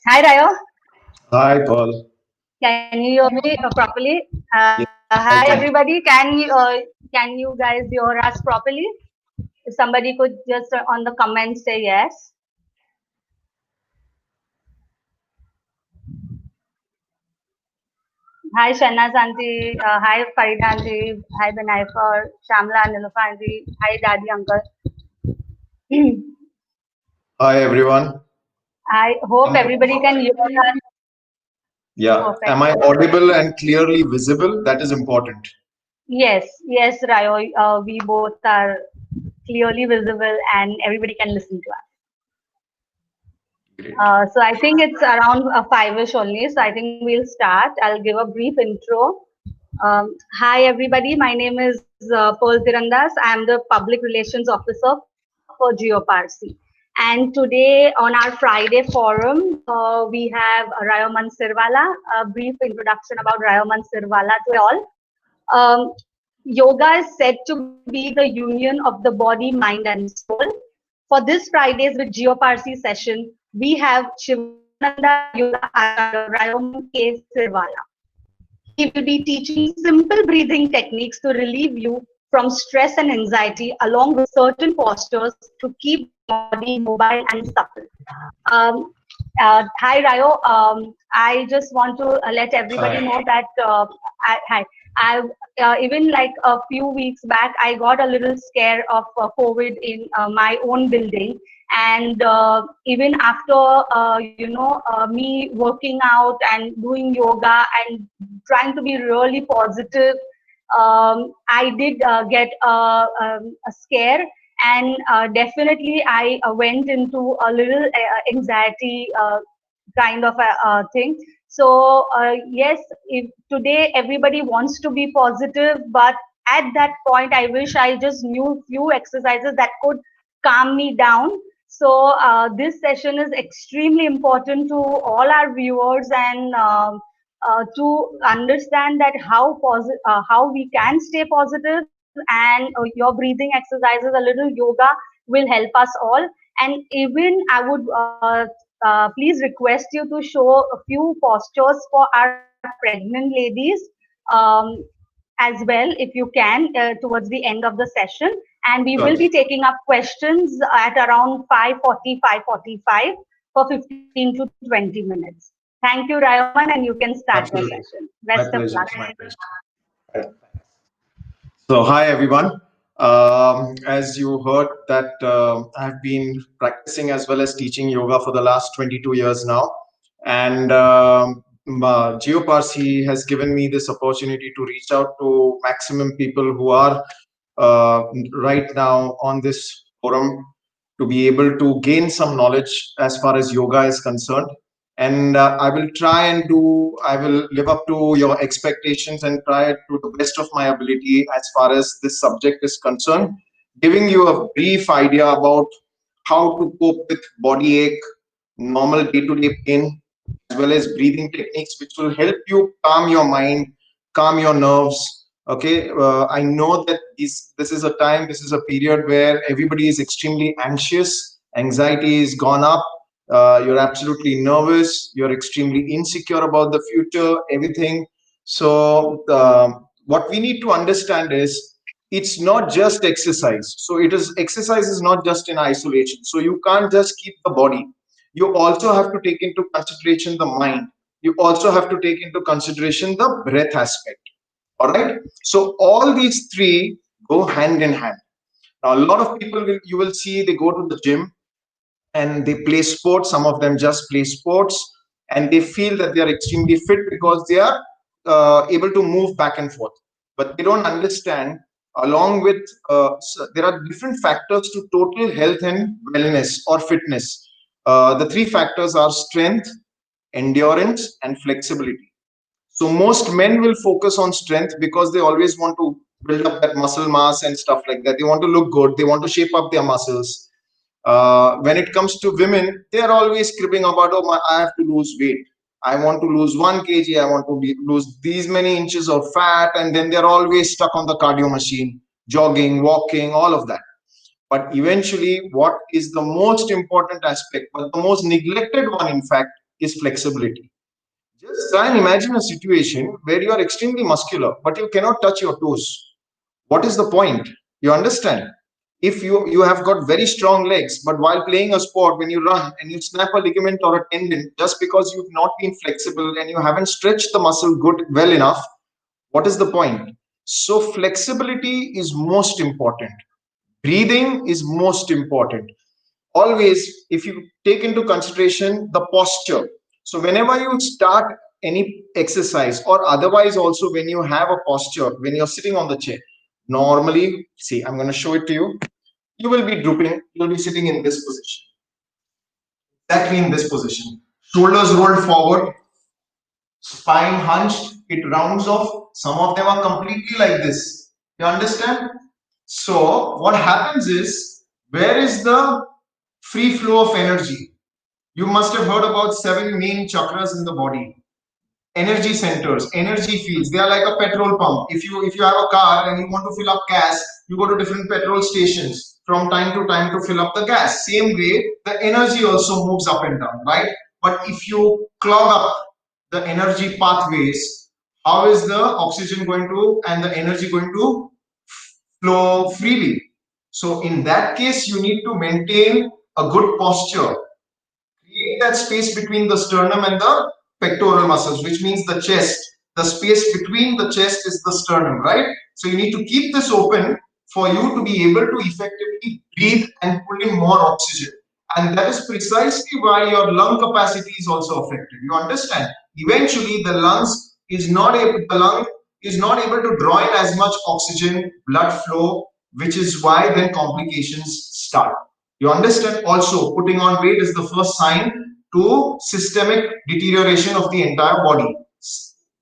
Hi, Rayo. Hi, Paul. Can you hear me properly? Yes, Hi, I can. everybody. Can you guys hear us properly? If somebody could just on the comments say yes. Hi, Shanaz aunty. Hi, Farida aunty. Hi, Benaifer, Shamla, Nilufa aunty. Hi, Daddy uncle. Hi, everyone. I hope Um, everybody can hear us. yeah, Perfect. am I audible and clearly visible? That is important. Yes, yes, Rayo. We both are clearly visible and everybody can listen to us. Great. So I think it's around five-ish only. So I think we'll start. I'll give a brief intro. Hi everybody. My name is Pearl Tirandas. I am the Public Relations Officer for GeoParsi. And today on our Friday forum, we have Rayoman Sirwala. A brief introduction about Rayoman Sirwala to all. Um, Yoga is said to be the union of the body, mind, and soul. For this Friday's with GeoParsi session, we have Shivananda Yoga Acharya Rayoman K. Sirwala. He will be teaching simple breathing techniques to relieve you from stress and anxiety, along with certain postures to keep the body mobile and supple. Um, Hi, Rayo. I just want to let everybody Hi. know that hi. I even like a few weeks back, I got a little scare of COVID in my own building, and even after me working out and doing yoga and trying to be really positive, I did get a scare, and definitely I went into a little anxiety kind of a thing. So yes, if today everybody wants to be positive, but at that point I wish I just knew few exercises that could calm me down. So this session is extremely important to all our viewers, and to understand that how we can stay positive, and your breathing exercises, a little yoga will help us all. And even I would please request you to show a few postures for our pregnant ladies, um, as well, if you can, towards the end of the session. And we will Sure. be taking up questions at around 5:40, 5:45 for 15 to 20 minutes. Thank you, Rayoman, and you can start your Absolutely. session. Best My of luck. pleasure. My pleasure. Right. So, hi, everyone. As you heard that I've been practicing as well as teaching yoga for the last 22 years now. And GeoParsi has given me this opportunity to reach out to maximum people who are uh, right now on this forum to be able to gain some knowledge as far as yoga is concerned. And I will live up to your expectations and try to the best of my ability as far as this subject is concerned, giving you a brief idea about how to cope with body ache, normal day-to-day pain, as well as breathing techniques, which will help you calm your mind, calm your nerves. Okay, I know that this is a time, this is a period where everybody is extremely anxious, anxiety is gone up. You're absolutely nervous, you're extremely insecure about the future, everything. So what we need to understand is it's not just exercise. So it is exercise is not just in isolation. So you can't just keep the body, you also have to take into consideration the mind, you also have to take into consideration the breath aspect. All right, so all these three go hand in hand. Now a lot of people will, you will see, they go to the gym and they play sports. Some of them just play sports and they feel that they are extremely fit because they are able to move back and forth, but they don't understand along with there are different factors to total health and wellness or fitness. The three factors are strength, endurance, and flexibility. So most men will focus on strength because they always want to build up that muscle mass and stuff like that. They want to look good, they want to shape up their muscles. When it comes to women, they are always cribbing about, oh, I have to lose weight. I want to lose 1 kg. I want to lose these many inches of fat. And then they're always stuck on the cardio machine, jogging, walking, all of that. But eventually, what is the most important aspect, but the most neglected one, in fact, is flexibility. Just try and imagine a situation where you are extremely muscular, but you cannot touch your toes. What is the point? You understand? If you have got very strong legs, but while playing a sport, when you run and you snap a ligament or a tendon, just because you've not been flexible and you haven't stretched the muscle good well enough, what is the point? So flexibility is most important. Breathing is most important. Always, if you take into consideration the posture, so whenever you start any exercise or otherwise also when you have a posture, when you're sitting on the chair, normally, see, I'm going to show it to you. You will be drooping, you'll be sitting in this position, exactly in this position, shoulders rolled forward, spine hunched, it rounds off. Some of them are completely like this. You understand? So what happens is, where is the free flow of energy? You must have heard about seven main chakras in the body. Energy centers, energy fields. They are like a petrol pump. If you have a car and you want to fill up gas, you go to different petrol stations from time to time to fill up the gas. Same way, the energy also moves up and down, right? But if you clog up the energy pathways, how is the oxygen going to and the energy going to flow freely? So in that case, you need to maintain a good posture. Create that space between the sternum and the pectoral muscles, which means the chest. The space between the chest is the sternum, right? So you need to keep this open for you to be able to effectively breathe and pull in more oxygen. And that is precisely why your lung capacity is also affected. You understand? Eventually, the lung is not able to draw in as much oxygen, blood flow, which is why then complications start. You understand? Also, putting on weight is the first sign to systemic deterioration of the entire body,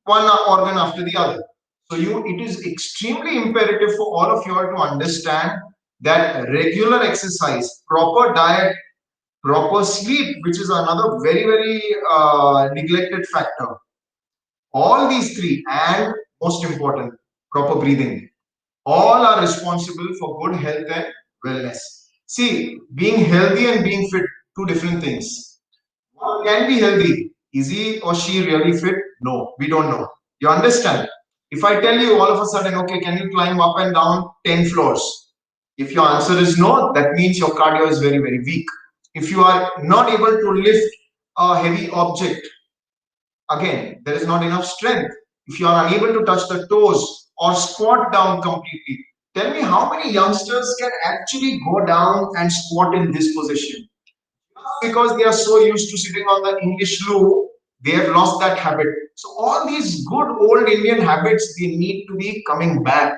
one organ after the other. So it is extremely imperative for all of you all to understand that regular exercise, proper diet, proper sleep, which is another very, very neglected factor. All these three, and most important, proper breathing, all are responsible for good health and wellness. See, being healthy and being fit, two different things. One can be healthy. Is he or she really fit? No, we don't know. You understand? If I tell you all of a sudden, okay, can you climb up and down 10 floors? If your answer is no, that means your cardio is very, very weak. If you are not able to lift a heavy object, again, there is not enough strength. If you are unable to touch the toes or squat down completely, tell me how many youngsters can actually go down and squat in this position? Because they are so used to sitting on the English loo, they have lost that habit. So all these good old Indian habits, they need to be coming back.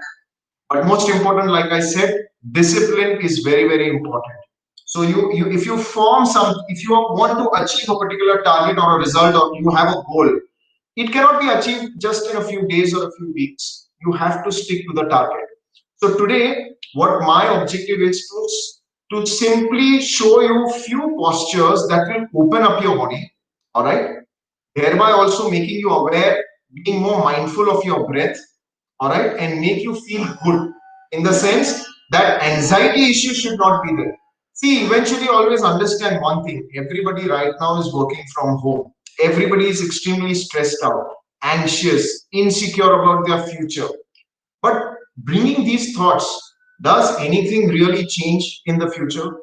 But most important, like I said, discipline is very, very important. So if you form some, if you want to achieve a particular target or a result, or you have a goal, it cannot be achieved just in a few days or a few weeks. You have to stick to the target. So today, what my objective is to simply show you few postures that will open up your body, all right? Thereby also making you aware, being more mindful of your breath, all right, and make you feel good in the sense that anxiety issue should not be there. See, eventually always understand one thing. Everybody right now is working from home. Everybody is extremely stressed out, anxious, insecure about their future. But bringing these thoughts, does anything really change in the future?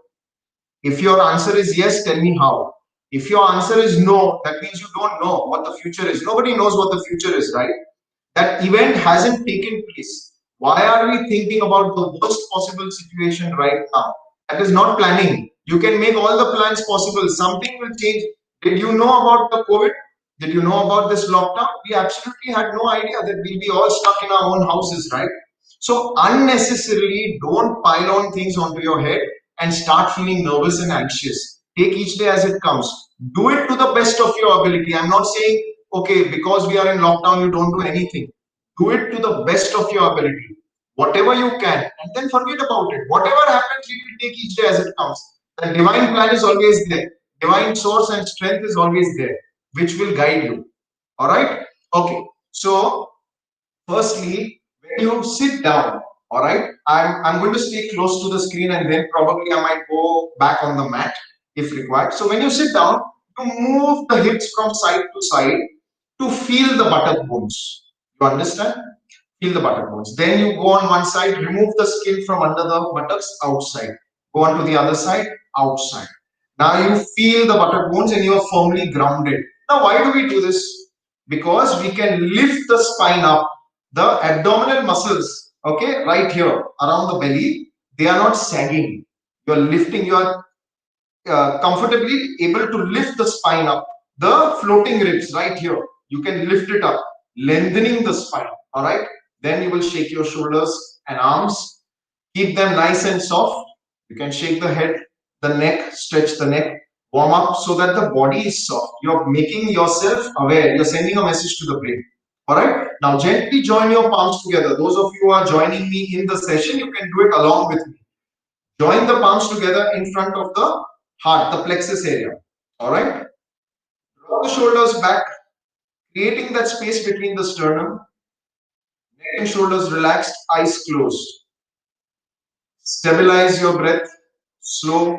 If your answer is yes, tell me how. If your answer is no, that means you don't know what the future is. Nobody knows what the future is, right? That event hasn't taken place. Why are we thinking about the worst possible situation right now? That is not planning. You can make all the plans possible. Something will change. Did you know about the COVID? Did you know about this lockdown? We absolutely had no idea that we'll be all stuck in our own houses, right? So unnecessarily don't pile on things onto your head and start feeling nervous and anxious. Take each day as it comes. Do it to the best of your ability. I'm not saying, okay, because we are in lockdown, you don't do anything. Do it to the best of your ability. Whatever you can, and then forget about it. Whatever happens, you will take each day as it comes. The divine plan is always there. Divine source and strength is always there, which will guide you. All right? Okay. So, firstly, when you sit down, all right, I'm going to stay close to the screen and then probably I might go back on the mat if required. So when you sit down, to move the hips from side to side to feel the buttock bones. You understand? Feel the buttock bones. Then you go on one side, remove the skin from under the buttocks outside. Go on to the other side, outside. Now you feel the buttock bones and you are firmly grounded. Now why do we do this? Because we can lift the spine up. The abdominal muscles, okay, right here around the belly, they are not sagging. You are lifting, you are comfortably able to lift the spine up. The floating ribs right here, you can lift it up, lengthening the spine. All right. Then you will shake your shoulders and arms. Keep them nice and soft. You can shake the head, the neck, stretch the neck, warm up so that the body is soft. You're making yourself aware. You're sending a message to the brain. All right. Now gently join your palms together. Those of you who are joining me in the session, you can do it along with me. Join the palms together in front of the heart, the plexus area. All right. Draw the shoulders back, creating that space between the sternum. Neck and shoulders relaxed, eyes closed. Stabilize your breath. Slow,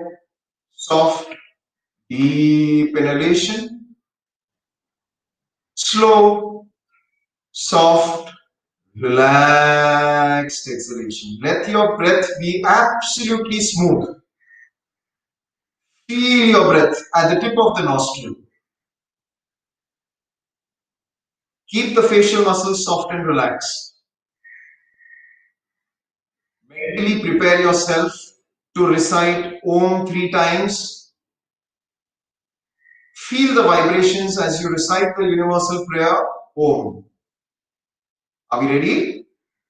soft, deep inhalation. Slow, soft, relaxed exhalation. Let your breath be absolutely smooth. Feel your breath at the tip of the nostril. Keep the facial muscles soft and relaxed. Mentally prepare yourself to recite Om 3 times. Feel the vibrations as you recite the universal prayer Om. Are we ready?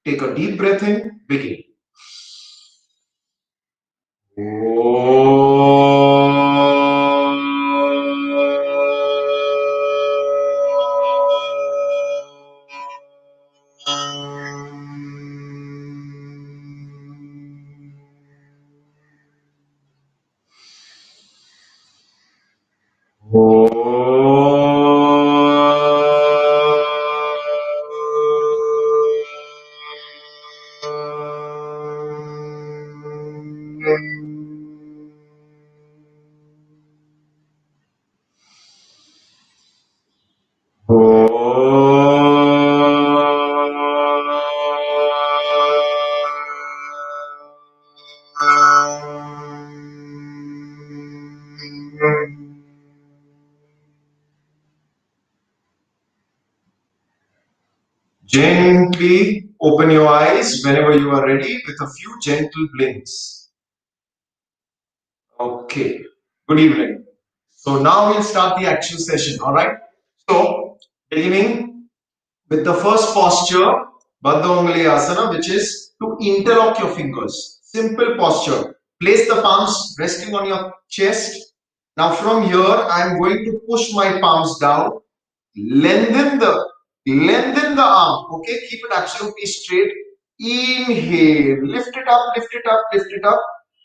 Take a deep breath in. Begin. Gently open your eyes whenever you are ready with a few gentle blinks. Okay, good evening. So now we'll start the actual session, all right? So, beginning with the first posture, Baddha Unguli Asana, which is to interlock your fingers. Simple posture. Place the palms resting on your chest. Now from here, I'm going to push my palms down. Lengthen the arm. Okay, keep it absolutely straight. Inhale, lift it up, lift it up, lift it up.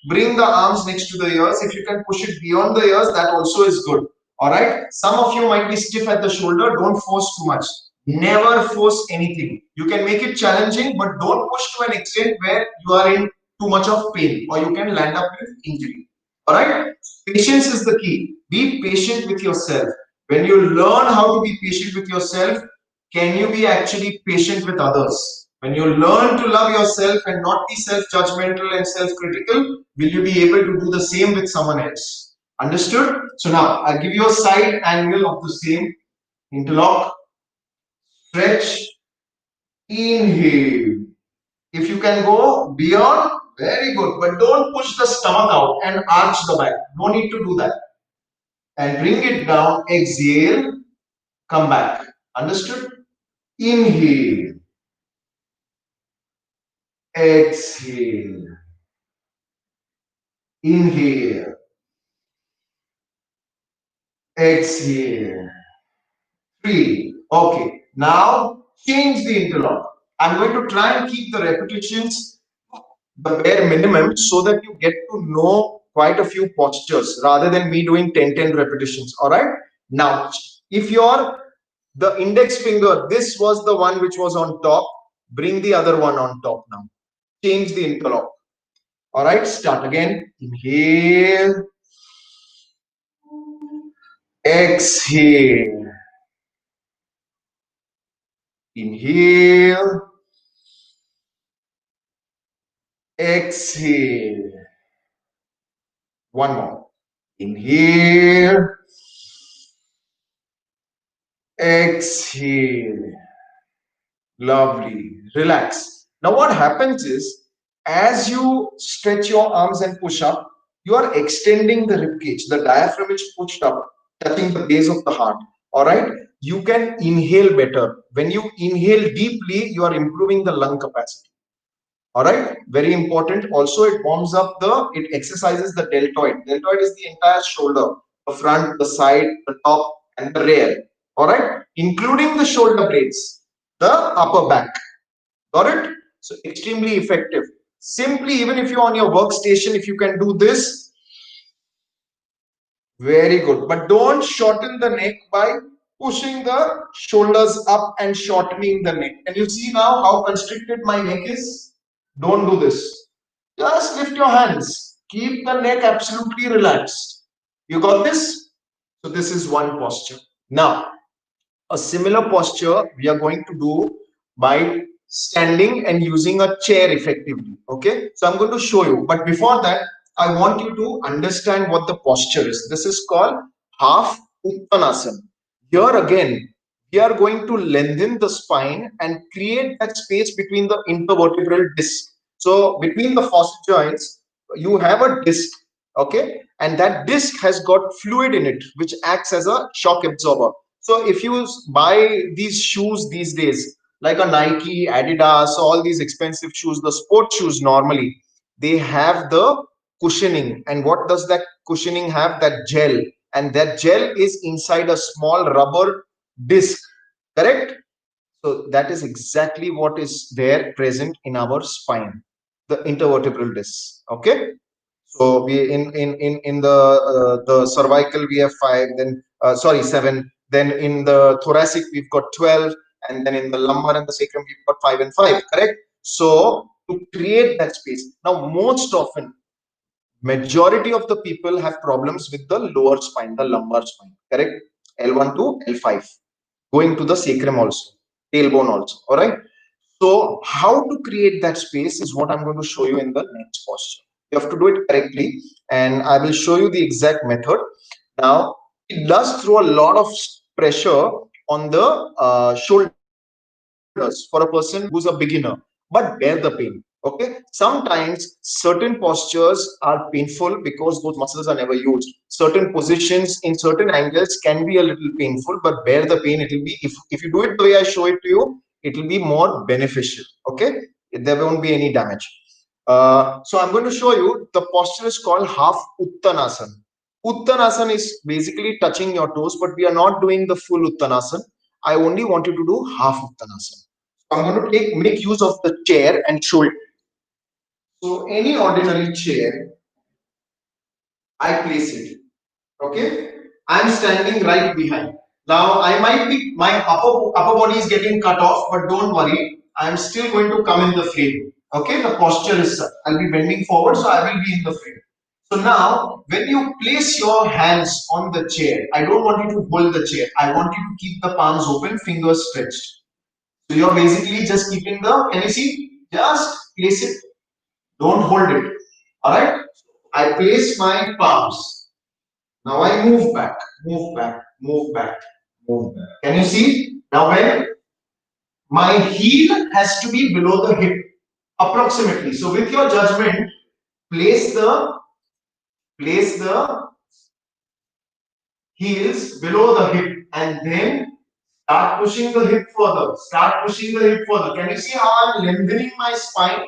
Bring the arms next to the ears. If you can push it beyond the ears, that also is good. All right. Some of you might be stiff at the shoulder. Don't force too much. Never force anything. You can make it challenging, but don't push to an extent where you are in too much of pain, or you can land up with injury. All right. Patience is the key. Be patient with yourself. When you learn how to be patient with yourself, can you be actually patient with others? When you learn to love yourself and not be self-judgmental and self-critical, will you be able to do the same with someone else? Understood? So now I'll give you a side angle of the same. Interlock, stretch, inhale. If you can go beyond, very good. But don't push the stomach out and arch the back. No need to do that. And bring it down, exhale, come back. Understood? Inhale, exhale, inhale, exhale. 3. Okay, now change the interlock. I'm going to try and keep the repetitions the bare minimum so that you get to know quite a few postures rather than me doing 10 repetitions. All right. Now, if you're the index finger, this was the one which was on top, bring the other one on top now. Change the interlock. All right, start again. Inhale, exhale, inhale, exhale. One more. Inhale, exhale. Lovely. Relax. Now, what happens is, as you stretch your arms and push up, you are extending the rib cage. The diaphragm is pushed up, touching the base of the heart. All right. You can inhale better. When you inhale deeply, you are improving the lung capacity. All right. Very important. Also, it warms up it exercises the deltoid. Deltoid is the entire shoulder, the front, the side, the top, and the rear. All right. Including the shoulder blades, the upper back. Got it? So extremely effective. Simply, even if you're on your workstation, if you can do this, very good. But don't shorten the neck by pushing the shoulders up and shortening the neck. Can you see now how constricted my neck is? Don't do this. Just lift your hands. Keep the neck absolutely relaxed. You got this? So this is one posture. Now, a similar posture we are going to do by standing and using a chair effectively. Okay, so I'm going to show you, but before that, I want you to understand what the posture is. This is called half Uttanasana. Here again, we are going to lengthen the spine and create that space between the intervertebral disc. So between the fossa joints, you have a disc, okay, and that disc has got fluid in it, which acts as a shock absorber. So if you buy these shoes these days, like a Nike, Adidas, all these expensive shoes, the sport shoes normally, they have the cushioning. And what does that cushioning have? That gel. And that gel is inside a small rubber disc, correct? So that is exactly what is there present in our spine, the intervertebral disc. Okay. So we in the cervical we have five, then sorry, seven. Then in the thoracic we've got 12, and then in the lumbar and the sacrum we've got five and five. Correct. So to create that space, now most often majority of the people have problems with the lower spine, the lumbar spine. Correct. L1 to L5, going to the sacrum also, tailbone also. All right. So how to create that space is what I'm going to show you in the next posture. You have to do it correctly, and I will show you the exact method. Now, it does throw a lot of pressure on the shoulders for a person who's a beginner, but bear the pain. Okay, sometimes certain postures are painful because those muscles are never used. Certain positions in certain angles can be a little painful, but bear the pain. It will be, if you do it the way I show it to you, it will be more beneficial. Okay, there won't be any damage. So I'm going to show you the posture is called half Uttanasana. Uttanasana is basically touching your toes, but we are not doing the full Uttanasana. I only want you to do half Uttanasana. So I'm going to make use of the chair and shoulder. So any ordinary chair, I place it. Okay, I'm standing right behind. Now I might be, my upper body is getting cut off, but don't worry, I'm still going to come in the frame. Okay, the posture is such. I'll be bending forward, so I will be in the frame. So now, when you place your hands on the chair, I don't want you to hold the chair. I want you to keep the palms open, fingers stretched. So you're basically just keeping the, can you see? Just place it. Don't hold it. Alright? I place my palms. Now I move back, move back, move back, move back. Can you see? Now when my heel has to be below the hip, approximately. So with your judgment, place the heels below the hip and then start pushing the hip further. Start pushing the hip further. Can you see how I'm lengthening my spine?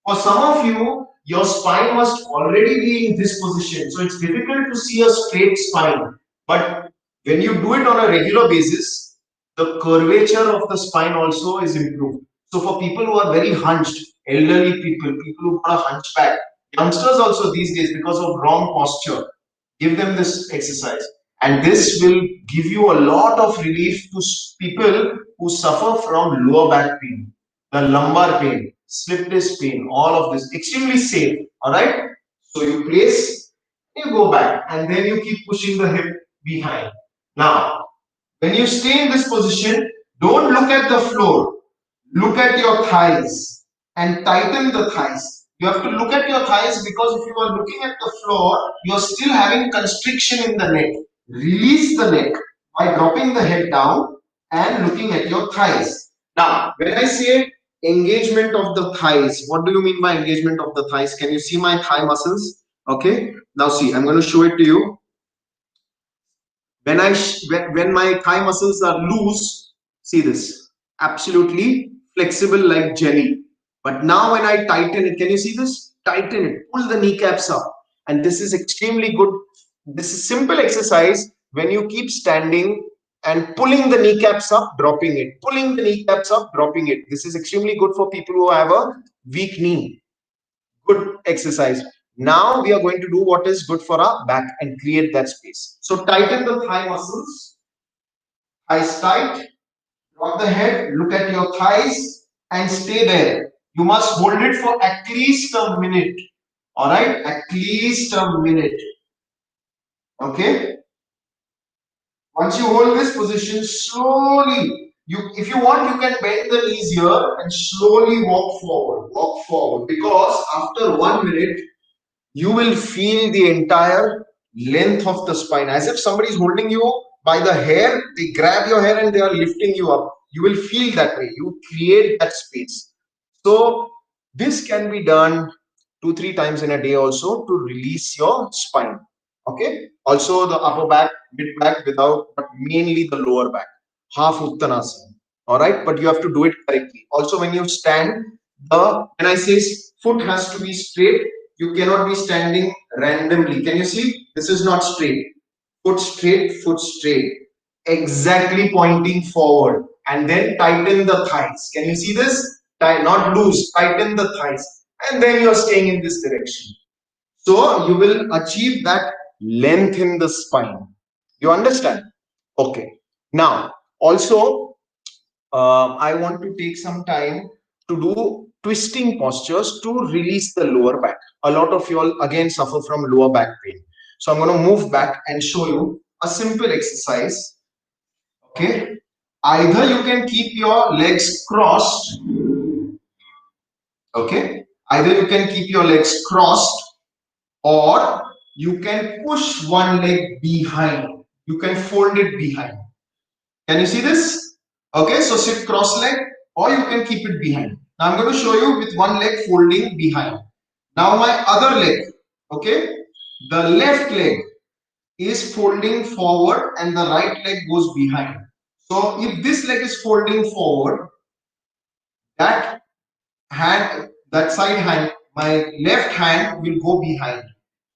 For some of you, your spine must already be in this position. So it's difficult to see a straight spine. But when you do it on a regular basis, the curvature of the spine also is improved. So for people who are very hunched, elderly people, people who got a hunchback, youngsters also these days because of wrong posture, give them this exercise. And this will give you a lot of relief to people who suffer from lower back pain, the lumbar pain, slip disc pain, all of this. Extremely safe. All right. So you place, you go back, and then you keep pushing the hip behind. Now, when you stay in this position, don't look at the floor. Look at your thighs and tighten the thighs. You have to look at your thighs because if you are looking at the floor, you are still having constriction in the neck. Release the neck by dropping the head down and looking at your thighs. Now, when I say engagement of the thighs, what do you mean by engagement of the thighs? Can you see my thigh muscles? Okay. Now see, I'm going to show it to you. When my thigh muscles are loose, see this, absolutely flexible like jelly. But now when I tighten it, can you see this? Tighten it, pull the kneecaps up, and this is extremely good. This is simple exercise when you keep standing and pulling the kneecaps up, dropping it, pulling the kneecaps up, dropping it. This is extremely good for people who have a weak knee. Good exercise. Now we are going to do what is good for our back and create that space. So tighten the thigh muscles, thighs tight, drop the head, look at your thighs and stay there. You must hold it for at least a minute. All right, at least a minute. Okay. Once you hold this position, slowly, if you want, you can bend the knees here and slowly walk forward. Because after 1 minute, you will feel the entire length of the spine as if somebody is holding you by the hair. They grab your hair and they are lifting you up. You will feel that way. You create that space. So this can be done 2-3 times in a day also to release your spine. Okay. Also the upper back, mid back without, but mainly the lower back. Half Uttanasana. All right. But you have to do it correctly. Also, when you stand, when I say foot has to be straight, you cannot be standing randomly. Can you see? This is not straight. Foot straight, foot straight. Exactly pointing forward. And then tighten the thighs. Can you see this? Not loose. Tighten the thighs. And then you're staying in this direction. So you will achieve that length in the spine. You understand? Okay. Now, also, I want to take some time to do twisting postures to release the lower back. A lot of you all again suffer from lower back pain. So I'm going to move back and show you a simple exercise. Okay. Either you can keep your legs crossed. Okay. Either you can keep your legs crossed or you can push one leg behind. You can fold it behind. Can you see this? Okay, so sit cross-legged or you can keep it behind. Now I'm going to show you with one leg folding behind. Now my other leg, okay, the left leg is folding forward and the right leg goes behind. So if this leg is folding forward, that that side hand, my left hand will go behind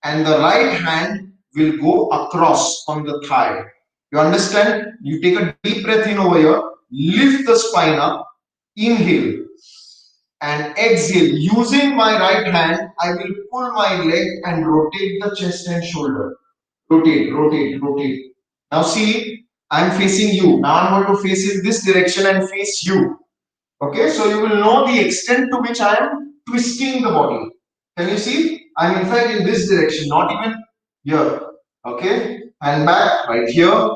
and the right hand will go across on the thigh. You understand? You take a deep breath in over here, lift the spine up, inhale and exhale. Using my right hand, I will pull my leg and rotate the chest and shoulder. Rotate, rotate, rotate. Now see, I am facing you. Now I am going to face in this direction and face you. Okay, so you will know the extent to which I am twisting the body. Can you see? I am in fact in this direction, not even here. Okay, and back right here.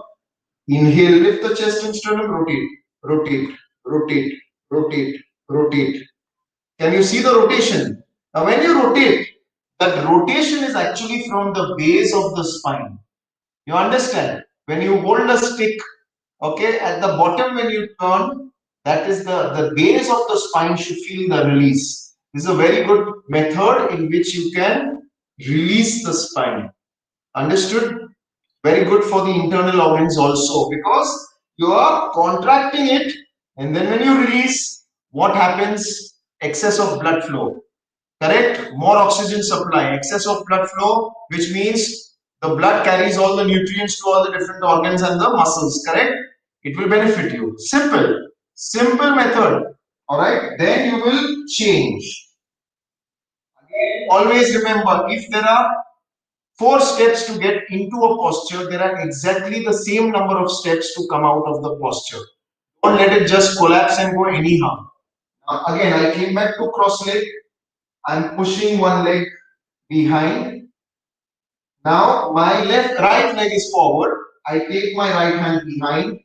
Inhale, lift the chest and sternum, rotate, rotate, rotate, rotate, rotate. Can you see the rotation? Now, when you rotate, that rotation is actually from the base of the spine. You understand? When you hold a stick, okay, at the bottom when you turn, that is the base of the spine should feel the release. This is a very good method in which you can release the spine. Understood? Very good for the internal organs also because you are contracting it and then when you release, what happens? Excess of blood flow. Correct? More oxygen supply, excess of blood flow, which means the blood carries all the nutrients to all the different organs and the muscles. Correct? It will benefit you. Simple. Simple method. Alright? Then you will change. Again, always remember if there are 4 steps to get into a posture, there are exactly the same number of steps to come out of the posture. Don't let it just collapse and go anyhow. Now, again, I came back to cross leg. I'm pushing one leg behind. Now my right leg is forward I take my right hand behind,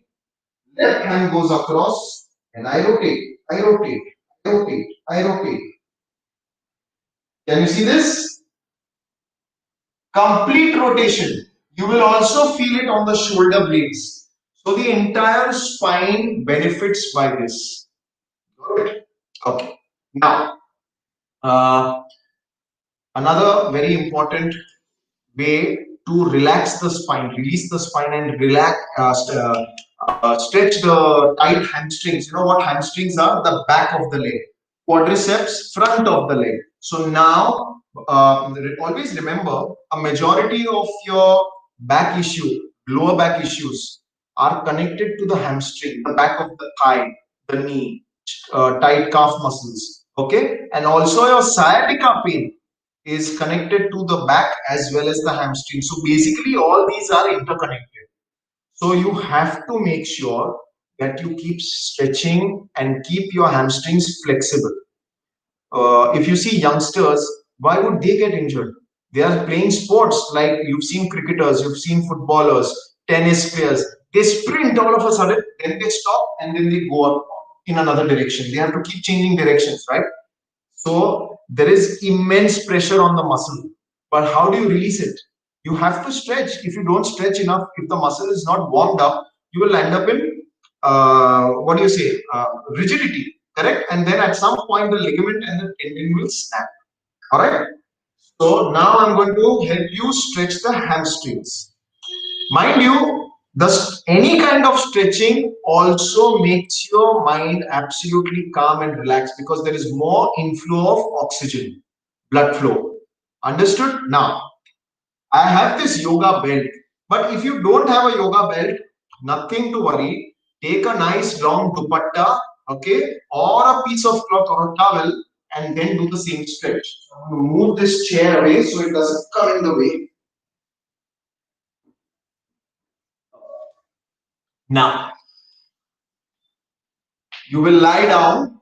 left hand goes across, and I rotate, I rotate, I rotate, I rotate. Can you see this? Complete rotation. You will also feel it on the shoulder blades. So the entire spine benefits by this. Got it? Okay. Now, uh, another very important way to relax the spine, release the spine and stretch the tight hamstrings. You know what hamstrings are? The back of the leg. Quadriceps, front of the leg. So now, always remember, a majority of your back issue, lower back issues are connected to the hamstring, the back of the thigh, the knee, tight calf muscles. Okay, and also your sciatica pain is connected to the back as well as the hamstring. So basically, all these are interconnected. So you have to make sure that you keep stretching and keep your hamstrings flexible. If you see youngsters, why would they get injured? They are playing sports like you've seen cricketers, you've seen footballers, tennis players. They sprint all of a sudden, then they stop and then they go up in another direction. They have to keep changing directions, right? So there is immense pressure on the muscle. But how do you release it? You have to stretch. If you don't stretch enough, if the muscle is not warmed up, you will end up in what do you say? Rigidity, correct? And then at some point, the ligament and the tendon will snap. All right. So now I'm going to help you stretch the hamstrings. Mind you, any kind of stretching also makes your mind absolutely calm and relaxed because there is more inflow of oxygen, blood flow. Understood? Now, I have this yoga belt, but if you don't have a yoga belt, nothing to worry. Take a nice long dupatta, okay, or a piece of cloth or a towel, and then do the same stretch. So I'm going to move this chair away so it doesn't come in the way. Now, you will lie down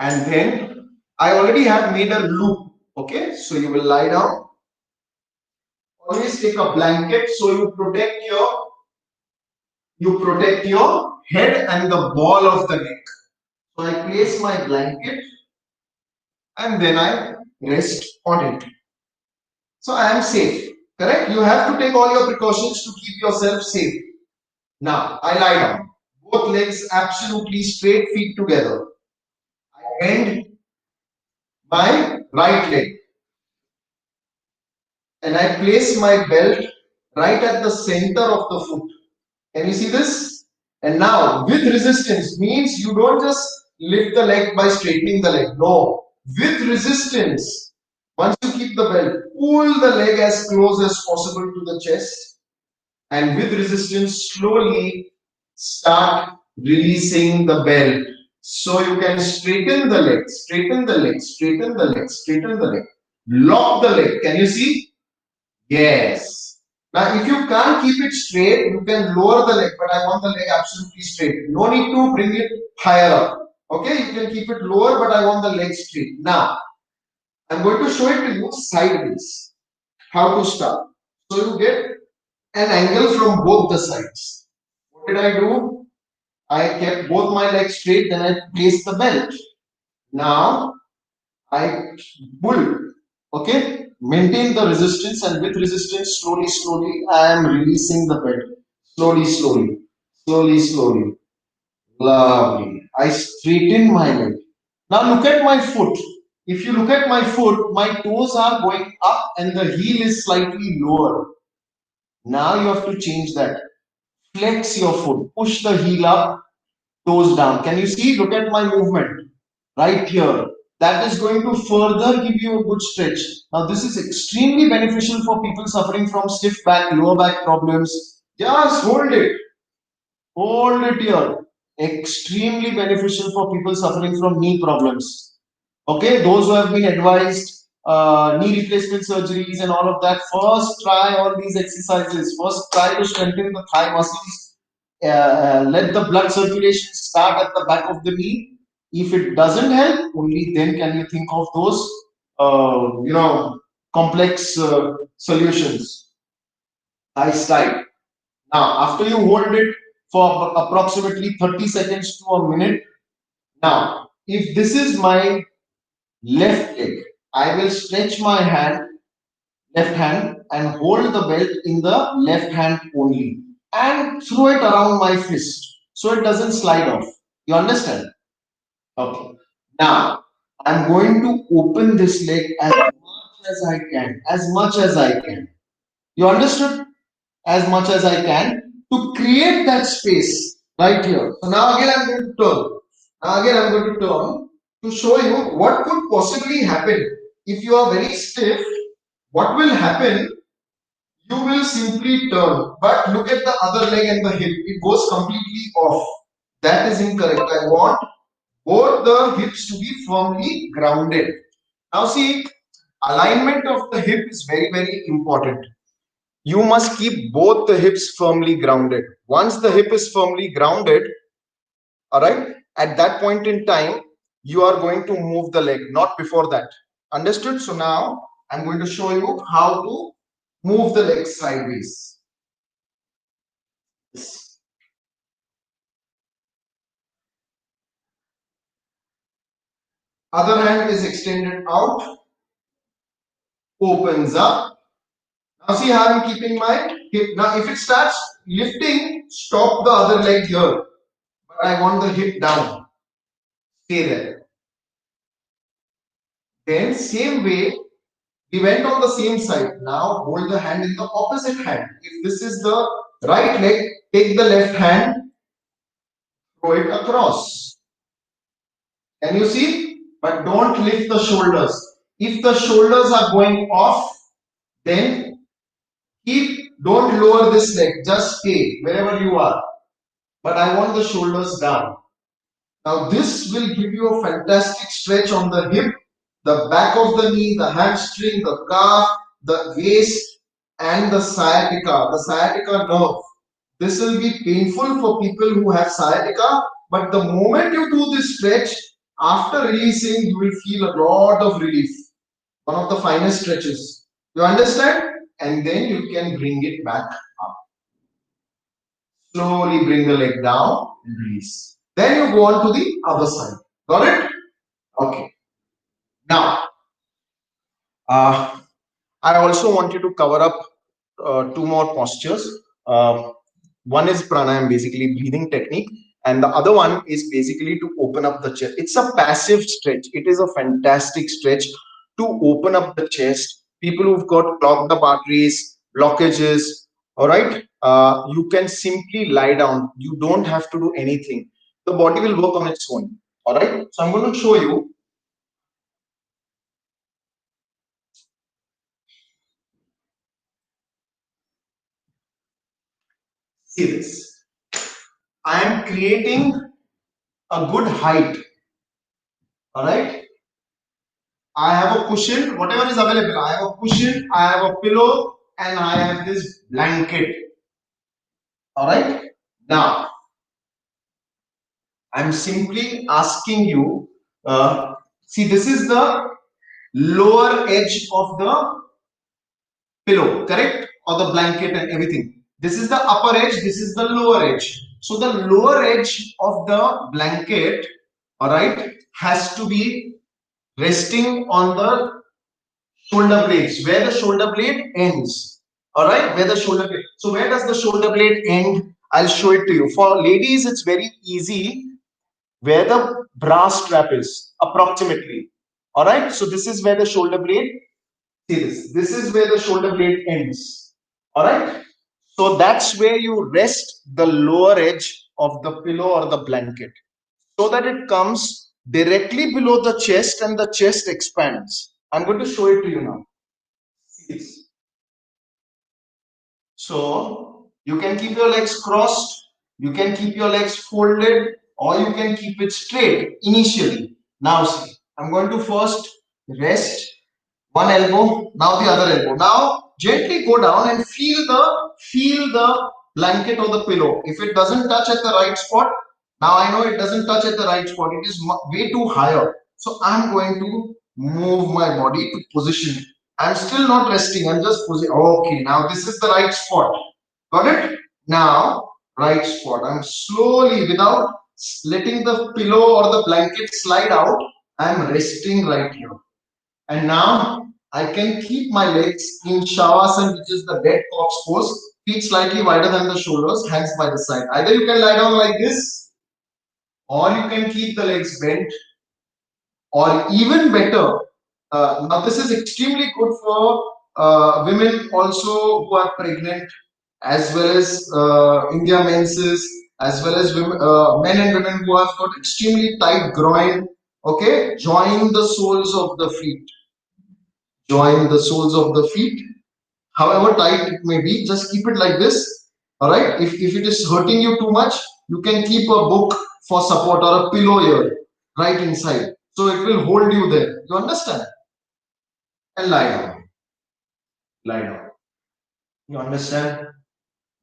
and then I already have made a loop. Okay, so you will lie down. Always take a blanket so you protect your head and the ball of the neck. So I place my blanket and then I rest on it. So I am safe. Correct? You have to take all your precautions to keep yourself safe. Now I lie down. Both legs absolutely straight, feet together. I bend my right leg and I place my belt right at the center of the foot. Can you see this? And now with resistance means you don't just lift the leg by straightening the leg. No. With resistance, once you keep the belt, pull the leg as close as possible to the chest. And with resistance, slowly start releasing the belt. So you can straighten the leg, straighten the leg, straighten the leg, straighten the leg. Lock the leg. Can you see? Yes. Now, if you can't keep it straight, you can lower the leg, but I want the leg absolutely straight. No need to bring it higher up. Okay, you can keep it lower, but I want the leg straight. Now, I'm going to show it to you sideways. How to start. So you get an angle from both the sides. What did I do? I kept both my legs straight, then I placed the belt. Now, I pull. Okay, maintain the resistance, and with resistance, slowly, slowly, I am releasing the belt. Slowly, slowly, slowly, slowly. Lovely. I straighten my leg. Now look at my foot. If you look at my foot, my toes are going up and the heel is slightly lower. Now you have to change that. Flex your foot. Push the heel up, toes down. Can you see? Look at my movement right here. That is going to further give you a good stretch. Now, this is extremely beneficial for people suffering from stiff back, lower back problems. Just hold it. Hold it here. Extremely beneficial for people suffering from knee problems. Okay, those who have been advised knee replacement surgeries and all of that, first try all these exercises. First, try to strengthen the thigh muscles. Let the blood circulation start at the back of the knee. If it doesn't help, only then can you think of those, complex solutions. Thigh tight. Now, after you hold it for approximately 30 seconds to a minute, now, if this is my left leg, I will stretch my left hand, and hold the belt in the left hand only and throw it around my fist so it doesn't slide off. You understand? Okay. Now, I'm going to open this leg as much as I can, as much as I can. You understood? As much as I can to create that space right here. So now again I'm going to turn. Now again I'm going to turn to show you what could possibly happen if you are very stiff. What will happen? You will simply turn, but look at the other leg and the hip. It goes completely off. That is incorrect. I want both the hips to be firmly grounded. Now see, alignment of the hip is very, very important. You must keep both the hips firmly grounded. Once the hip is firmly grounded, all right, at that point in time, you are going to move the leg, not before that. Understood? So now I'm going to show you how to move the leg sideways. Other hand is extended out, opens up. Now see how I'm keeping my hip. Now if it starts lifting, stop the other leg here. But I want the hip down. Stay there. Then same way, we went on the same side. Now hold the hand in the opposite hand. If this is the right leg, take the left hand, throw it across. Can you see? But don't lift the shoulders. If the shoulders are going off, then don't lower this leg, just stay wherever you are. But I want the shoulders down. Now this will give you a fantastic stretch on the hip, the back of the knee, the hamstring, the calf, the waist, and the sciatica nerve. This will be painful for people who have sciatica, but the moment you do this stretch, after releasing, you will feel a lot of relief. One of the finest stretches. You understand? And then you can bring it back up. Slowly bring the leg down and release. Then you go on to the other side. Got it? Okay. Now, I also want you to cover up two more postures. One is pranayam, basically breathing technique, and the other one is basically to open up the chest. It's a passive stretch. It is a fantastic stretch to open up the chest. People who've got clogged up arteries, blockages, all right, you can simply lie down. You don't have to do anything. The body will work on its own. All right. So I'm going to show you. See this. I am creating a good height. All right. I have a cushion, whatever is available. I have a cushion, I have a pillow, and I have this blanket. All right. Now, I'm simply asking you. See, this is the lower edge of the pillow, correct? Or the blanket and everything. This is the upper edge. This is the lower edge. So the lower edge of the blanket, all right, has to be resting on the shoulder blades, where the shoulder blade ends. All right, where the shoulder blade. So where does the shoulder blade end? I'll show it to you. For ladies, it's very easy. Where the brass strap is, approximately. All right. So this is where the shoulder blade. See this. This is where the shoulder blade ends. All right. So that's where you rest the lower edge of the pillow or the blanket, so that it comes directly below the chest and the chest expands. I'm going to show it to you now. See this. So you can keep your legs crossed, you can keep your legs folded, or you can keep it straight initially. Now see, I'm going to first rest one elbow, now the other elbow. Now gently go down and feel the blanket or the pillow. If it doesn't touch at the right spot, now I know it doesn't touch at the right spot. It is way too higher. So I'm going to move my body to position it. I'm still not resting. I'm just positioning. Okay, now this is the right spot. Got it? Now, right spot. I'm slowly, without letting the pillow or the blanket slide out, I'm resting right here. And now I can keep my legs in Shavasana, which is the dead corpse pose, feet slightly wider than the shoulders, hands by the side. Either you can lie down like this, or you can keep the legs bent, or even better, now this is extremely good for women also who are pregnant, as well as India menses, as well as women, men and women who have got extremely tight groin. Okay, join the soles of the feet. Join the soles of the feet. However tight it may be, just keep it like this. All right. If it is hurting you too much, you can keep a book for support or a pillow here right inside. So it will hold you there. You understand? And lie down. Lie down. You understand?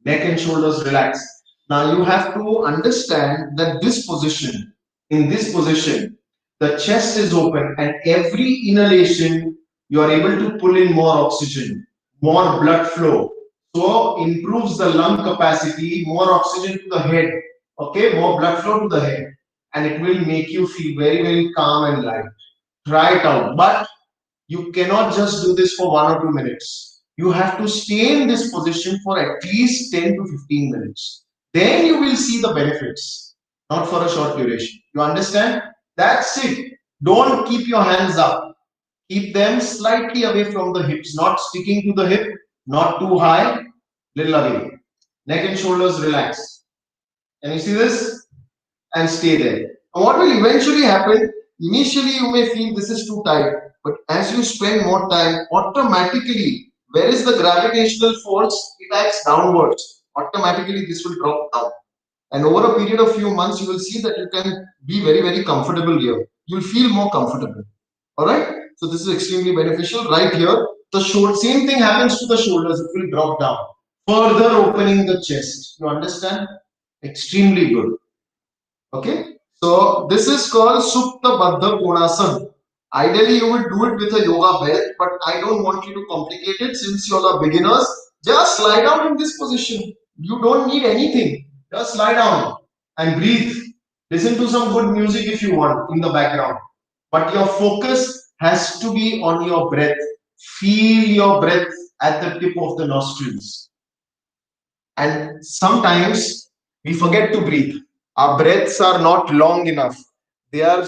Neck and shoulders relax. Now you have to understand that in this position, the chest is open and every inhalation, you are able to pull in more oxygen, more blood flow. So improves the lung capacity, more oxygen to the head, okay, more blood flow to the head. And it will make you feel very, very calm and light. Try it out. But you cannot just do this for 1 or 2 minutes. You have to stay in this position for at least 10 to 15 minutes. Then you will see the benefits, not for a short duration. You understand? That's it. Don't keep your hands up. Keep them slightly away from the hips, not sticking to the hip, not too high, little away. Neck and shoulders relax. Can you see this? And stay there. And what will eventually happen, initially you may feel this is too tight, but as you spend more time, automatically, where is the gravitational force? It acts downwards. Automatically, this will drop down. And over a period of few months, you will see that you can be very, very comfortable here. You'll feel more comfortable. All right. So this is extremely beneficial. Right here, the shoulder, same thing happens to the shoulders. It will drop down, further opening the chest. You understand? Extremely good. Okay, so this is called Supta Baddha Konasana. Ideally, you would do it with a yoga belt, but I don't want you to complicate it since you all are beginners. Just lie down in this position. You don't need anything. Just lie down and breathe. Listen to some good music if you want in the background. But your focus has to be on your breath. Feel your breath at the tip of the nostrils. And sometimes we forget to breathe. Our breaths are not long enough, they are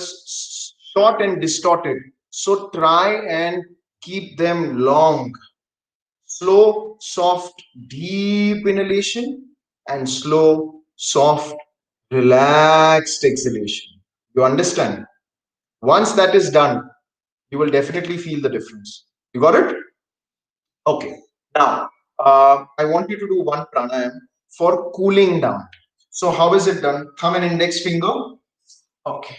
short and distorted. So try and keep them long. Slow, soft, deep inhalation and slow, soft, relaxed exhalation. You understand? Once that is done, you will definitely feel the difference. You got it? Okay. Now, I want you to do one pranayam for cooling down. So how is it done? Thumb and index finger. Okay.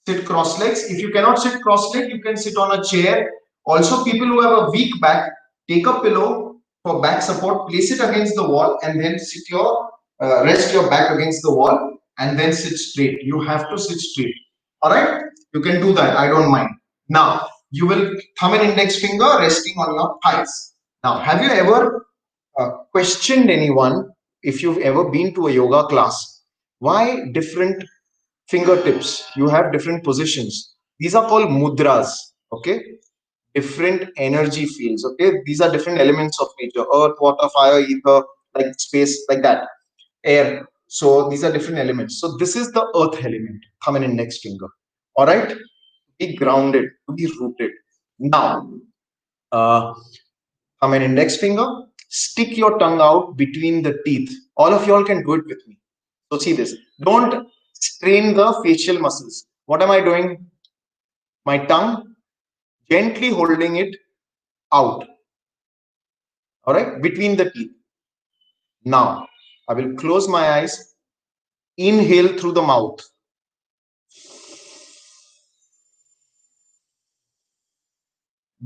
Sit cross legs. If you cannot sit cross legs, you can sit on a chair. Also, people who have a weak back, take a pillow for back support, place it against the wall, and then rest your back against the wall, and then sit straight. You have to sit straight. All right. You can do that. I don't mind. Now, you will thumb and index finger resting on your thighs. Now, have you ever questioned anyone, if you've ever been to a yoga class, why different fingertips? You have different positions. These are called mudras. Okay, different energy fields. Okay, these are different elements of nature: earth, water, fire, ether, like space, like that, air. So these are different elements. So this is the earth element, thumb and index finger. All right, be grounded, to be rooted. Now, uh, thumb and index finger, stick your tongue out between the teeth. All of y'all can do it with me. So see this. Don't strain the facial muscles. What am I doing? My tongue, gently holding it out. All right, between the teeth. Now, I will close my eyes. Inhale through the mouth.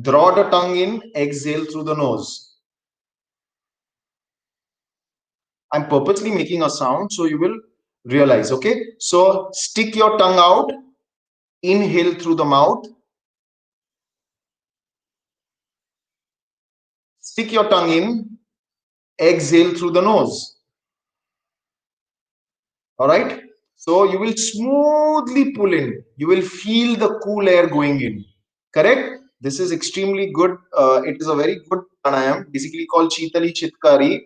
Draw the tongue in. Exhale through the nose. I'm purposely making a sound so you will realize. Okay, so stick your tongue out. Inhale through the mouth. Stick your tongue in. Exhale through the nose. All right. So you will smoothly pull in. You will feel the cool air going in. Correct. This is extremely good. It is a very good pranayam, basically called Chitali Chitkari,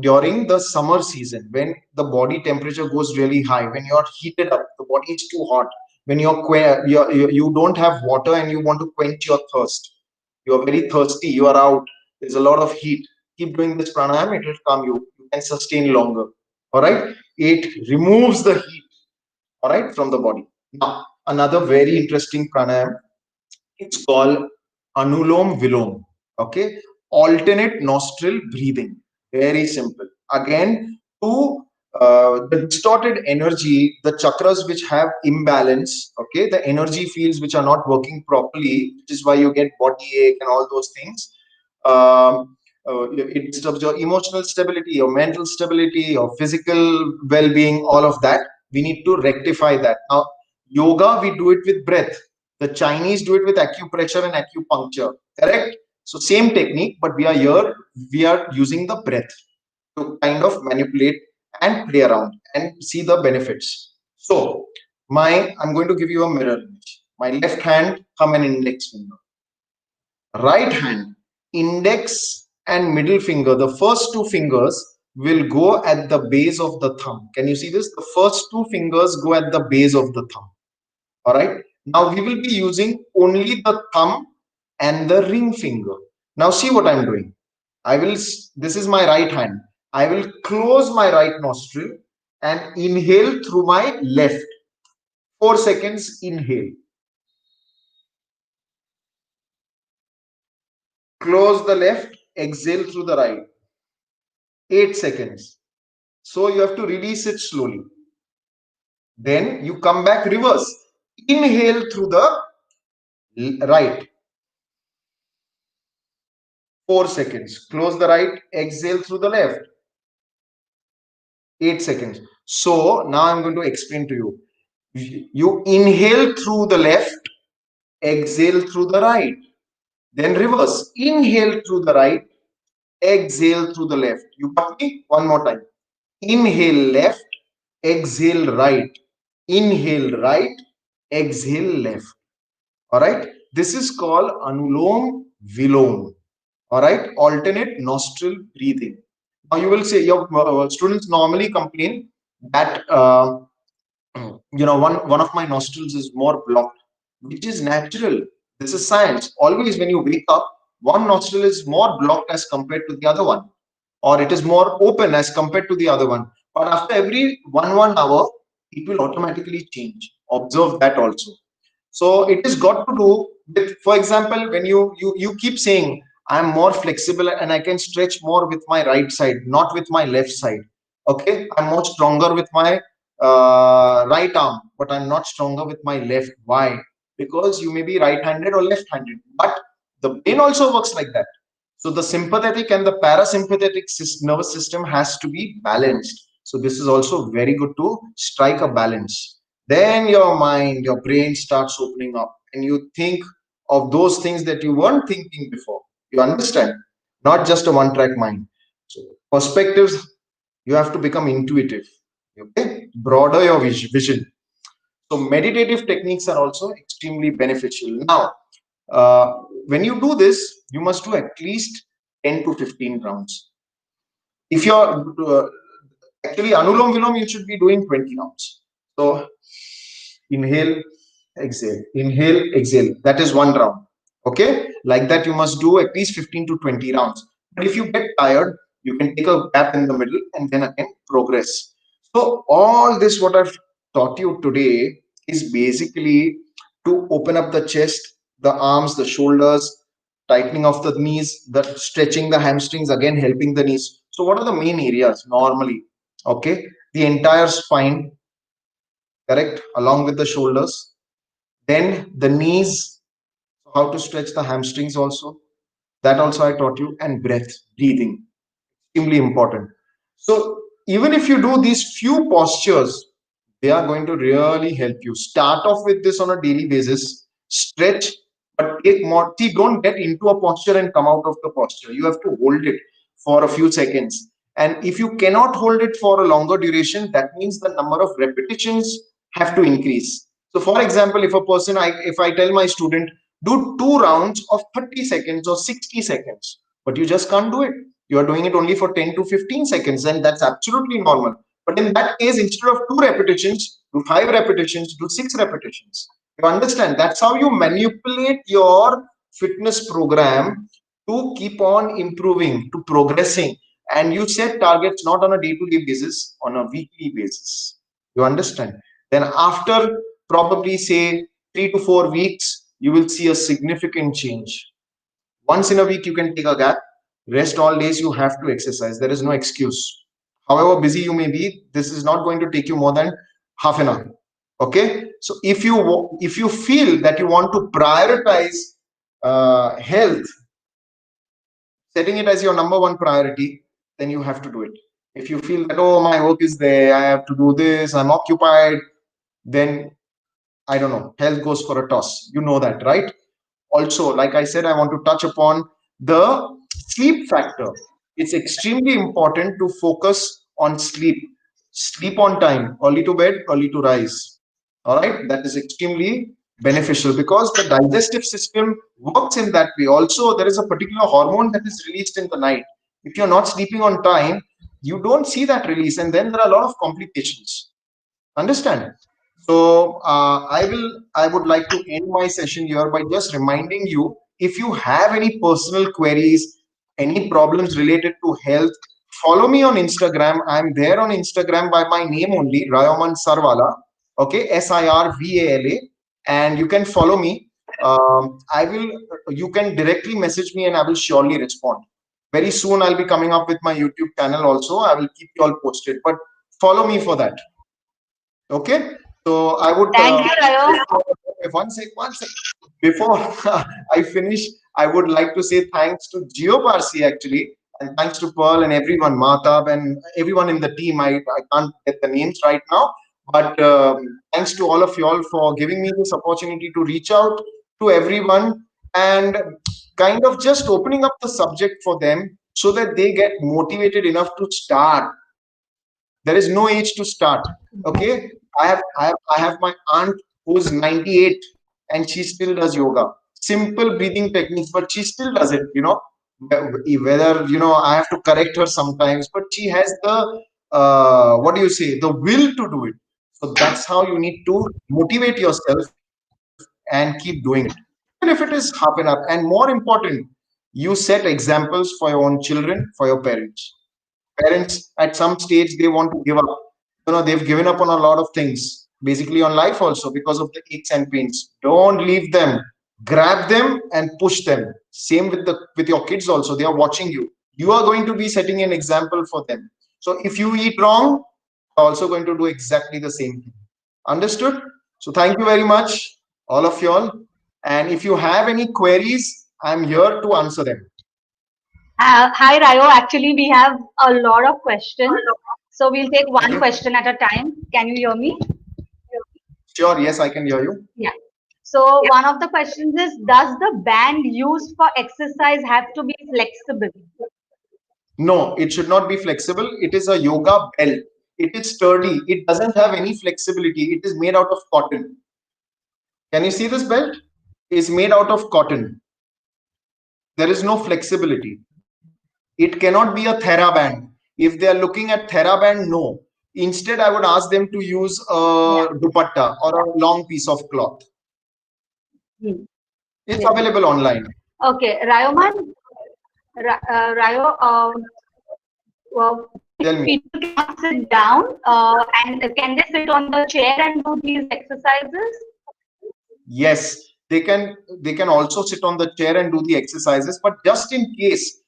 during the summer season when the body temperature goes really high, when you're heated up, the body is too hot, when you don't have water and you want to quench your thirst. You are very thirsty. You are out. There's a lot of heat. Keep doing this pranayam. It will calm you. You can sustain longer. All right. It removes the heat, all right, from the body. Now, another very interesting pranayam, it's called Anulom Vilom. Okay, alternate nostril breathing. Very simple. Again, to the distorted energy, the chakras which have imbalance, okay, the energy fields which are not working properly, which is why you get body ache and all those things. It disturbs your emotional stability, your mental stability, your physical well-being, all of that. We need to rectify that. Now, yoga, we do it with breath. The Chinese do it with acupressure and acupuncture. Correct? So same technique, but we are here, we are using the breath to kind of manipulate and play around and see the benefits. So I'm going to give you a mirror image. My left hand, thumb and index finger. Right hand, index and middle finger, the first two fingers will go at the base of the thumb. Can you see this? The first two fingers go at the base of the thumb. All right. Now we will be using only the thumb and the ring finger. Now see what I'm doing. This is my right hand. I will close my right nostril and inhale through my left. 4 seconds, inhale. Close the left, exhale through the right. 8 seconds. So you have to release it slowly. Then you come back reverse. Inhale through the right. 4 seconds. Close the right, exhale through the left. 8 seconds. So now I'm going to explain to you. You inhale through the left, exhale through the right. Then reverse. Inhale through the right, exhale through the left. You got me? One more time. Inhale left, exhale right. Inhale right, exhale left. All right. This is called Anulom Vilom. All right. Alternate nostril breathing. Now you will say your students normally complain that one of my nostrils is more blocked, which is natural. This is science. Always when you wake up, one nostril is more blocked as compared to the other one, or it is more open as compared to the other one. But after every 1 hour, it will automatically change. Observe that also. So it is got to do with, for example, when you keep saying I'm more flexible and I can stretch more with my right side, not with my left side. Okay, I'm more stronger with my right arm, but I'm not stronger with my left. Why? Because you may be right-handed or left-handed, but the brain also works like that. So the sympathetic and the parasympathetic nervous system has to be balanced. So this is also very good to strike a balance. Then your mind, your brain starts opening up and you think of those things that you weren't thinking before. You understand? Not just a one track mind. So perspectives, you have to become intuitive. Okay? Broader your vision. So meditative techniques are also extremely beneficial. Now, uh, when you do this, you must do at least 10 to 15 rounds. If you're actually Anulom Vilom, you should be doing 20 rounds. So inhale, exhale, inhale, exhale. That is one round. Okay, like that you must do at least 15 to 20 rounds. But if you get tired, you can take a gap in the middle and then again progress. So all this what I've taught you today is basically to open up the chest, the arms, the shoulders, tightening of the knees, the stretching the hamstrings, again helping the knees. So what are the main areas normally? Okay, the entire spine, correct, along with the shoulders, then the knees, how to stretch the hamstrings also, that also I taught you, and breath, breathing, extremely important. So even if you do these few postures, they are going to really help you. Start off with this on a daily basis, stretch, but take more. See, don't get into a posture and come out of the posture. You have to hold it for a few seconds And if you cannot hold it for a longer duration, that means the number of repetitions have to increase. So for example, if a person, if I tell my student, do 2 rounds of 30 seconds or 60 seconds, but you just can't do it. You are doing it only for 10 to 15 seconds, and that's absolutely normal. But in that case, instead of 2 repetitions, do 5 repetitions, do 6 repetitions. You understand? That's how you manipulate your fitness program to keep on improving, to progressing. And you set targets not on a day-to-day basis, on a weekly basis. You understand? Then after probably say 3 to 4 weeks, you will see a significant change. Once in a week, you can take a gap. Rest all days, you have to exercise. There is no excuse. However busy you may be, this is not going to take you more than half an hour. Okay. So if you feel that you want to prioritize health, setting it as your number one priority, then you have to do it. If you feel that, oh, my work is there, I have to do this, I'm occupied, then I don't know, health goes for a toss. You know that, right? Also, like I said, I want to touch upon the sleep factor. It's extremely important to focus on sleep. Sleep on time, early to bed, early to rise. All right, that is extremely beneficial because the digestive system works in that way. Also, there is a particular hormone that is released in the night. If you're not sleeping on time, you don't see that release, and then there are a lot of complications. Understand? So I would like to end my session here by just reminding you, if you have any personal queries, any problems related to health, follow me on Instagram. I'm there on Instagram by my name only, Rayoman Sarwala. Okay, Sirvala, and you can follow me. I will. You can directly message me, and I will surely respond. Very soon, I'll be coming up with my YouTube channel also. I will keep you all posted. But follow me for that. Okay, so I would Thank you, Rayo. one sec. Before I finish, I would like to say thanks to GeoParsi actually, and thanks to Pearl and everyone, Matab and everyone in the team. I can't get the names right now, but thanks to all of you all for giving me this opportunity to reach out to everyone and kind of just opening up the subject for them so that they get motivated enough to start. There is no age to start. Okay, I have my aunt who's 98 and she still does yoga. Simple breathing techniques, but she still does it. Whether I have to correct her sometimes, but she has the what do you say, the will to do it. So that's how you need to motivate yourself and keep doing it, even if it is half an hour. And more important, you set examples for your own children, for your parents. Parents at some stage they want to give up. They've given up on a lot of things, basically on life also, because of the aches and pains. Don't leave them. Grab them and push them. Same with your kids also. They are watching you. You are going to be setting an example for them. So if you eat wrong, they're also going to do exactly the same thing. Understood? So thank you very much, all of y'all. And if you have any queries, I'm here to answer them. Hi, Rayo. Actually, we have a lot of questions. So we'll take one Okay. question at a time. Can you hear me? Sure. Yes, I can hear you. Yeah. So one of the questions is, does the band used for exercise have to be flexible? No, it should not be flexible. It is a yoga belt. It is sturdy. It doesn't have any flexibility. It is made out of cotton. Can you see this belt? It's made out of cotton. There is no flexibility. It cannot be a TheraBand. If they are looking at TheraBand, no. Instead, I would ask them to use Yeah. a dupatta or a long piece of cloth. Hmm. It's Yeah. available online. Okay, Rayo, Tell if me. people cannot sit down, and can they sit on the chair and do these exercises? Yes, they can also sit on the chair and do the exercises, but just in case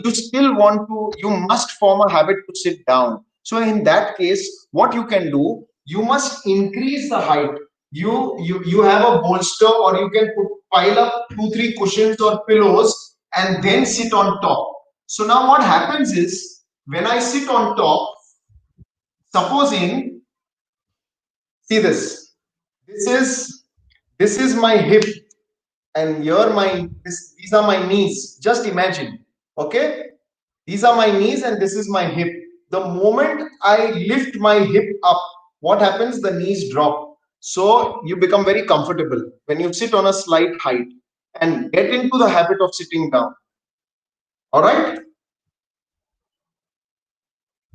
you still want to, you must form a habit to sit down. So in that case, what you can do, you must increase the height. You have a bolster, or you can pile up 2 3 cushions or pillows and then sit on top. So now what happens is, when I sit on top, supposing, see this, this is this is my hip, and these are my knees. Just imagine. Okay, These are my knees and this is my hip. The moment I lift my hip up, what happens? The knees drop. So you become very comfortable when you sit on a slight height and get into the habit of sitting down. All right?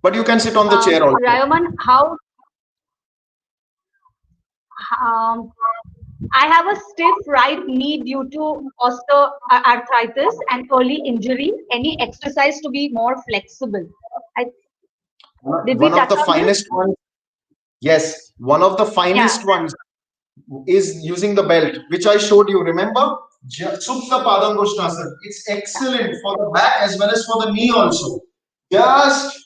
But you can sit on the chair also. Rayaman, how um, I have a stiff right knee due to osteoarthritis and early injury. Any exercise to be more flexible? I, did we One of touch the on this? finest ones, yes, one of the Yeah. finest ones is using the belt, which I showed you. Remember? Supta Padangusthasana. It's excellent for the back as well as for the knee also. Just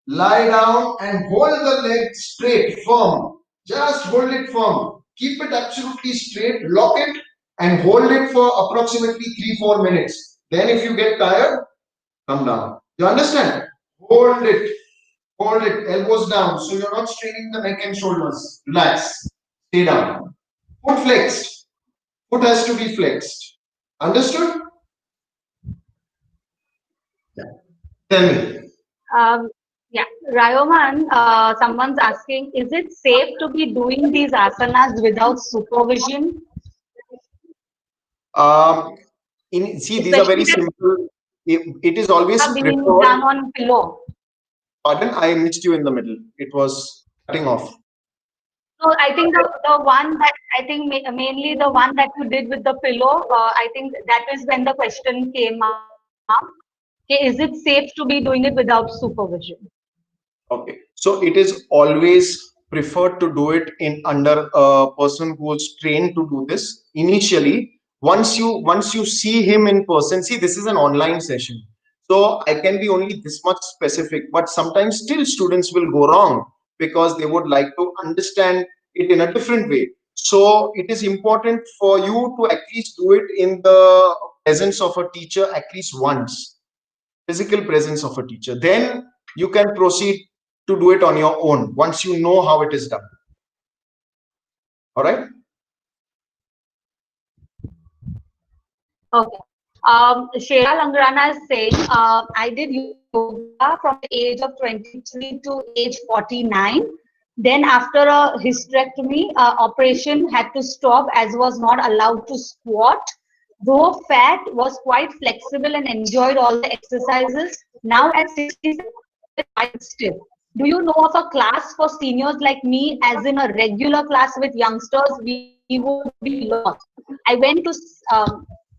lie down and hold the leg straight, firm. Just hold it firm. Keep it absolutely straight, lock it, and hold it for approximately 3-4 minutes. Then, if you get tired, come down. You understand? Hold it, elbows down. So you're not straining the neck and shoulders. Relax. Stay down. Foot flexed. Foot has to be flexed. Understood? Yeah. Tell me. Um, yeah, Rayoman, someone's asking, is it safe to be doing these asanas without supervision, Um, see, these are very especially that simple. It is always are being preferred. done on pillow? Pardon, I missed you in the middle. It was cutting off. So I think the one that I think mainly the one that you did with the pillow, I think that is when the question came up. Okay, is it safe to be doing it without supervision? Okay. So it is always preferred to do it in under a person who is trained to do this initially. Once you see him in person, see, this is an online session. So I can be only this much specific, but sometimes still students will go wrong because they would like to understand it in a different way. So it is important for you to at least do it in the presence of a teacher at least once, physical presence of a teacher. Then you can proceed to do it on your own once you know how it is done. All right. Okay. Shreya Langrana is saying, I did yoga from the age of 23 to age 49. Then after a hysterectomy operation had to stop as was not allowed to squat. Though fat, was quite flexible and enjoyed all the exercises. Now at 67, quite stiff. Do you know of a class for seniors like me, as in a regular class with youngsters? We would be lost. I went to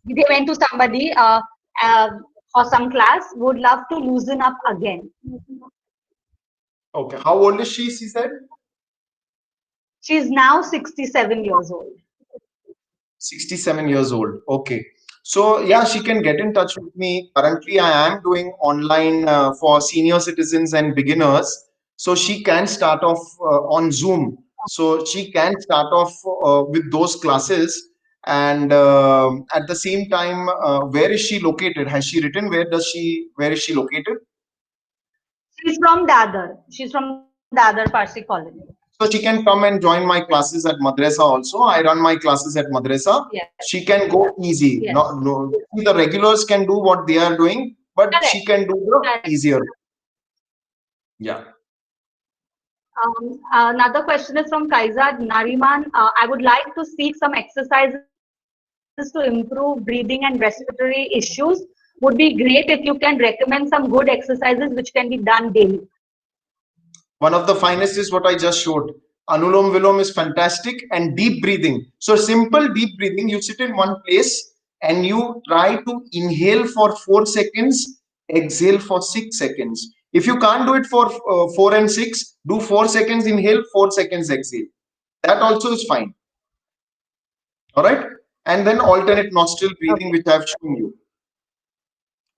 they went to somebody uh, for some class. Would love to loosen up again. Okay. How old is she? She said She's now 67 years old. 67 years old. Okay. So yeah, she can get in touch with me. Currently, I am doing online for senior citizens and beginners. So she can start off on Zoom. So she can start off with those classes. And at the same time, where is she located? Has she written? Where is she located? She's from Dadar. She's from Dadar Parsi colony. So she can come and join my classes at madrasa also. I run my classes at madrasa. Yes. She can go easy. Yes. Not no, the regulars can do what they are doing, but Correct. she can do the Correct. easier. Yeah. Another question is from Kaizad Nariman. I would like to seek some exercises to improve breathing and respiratory issues. Would be great if you can recommend some good exercises which can be done daily. One of the finest is what I just showed. Anulom Vilom is fantastic, and deep breathing. So simple deep breathing. You sit in one place and you try to inhale for 4 seconds, exhale for 6 seconds. If you can't do it for 4 and 6, do 4 seconds inhale, 4 seconds exhale. That also is fine. All right. And then alternate nostril breathing, Okay. which I've shown you.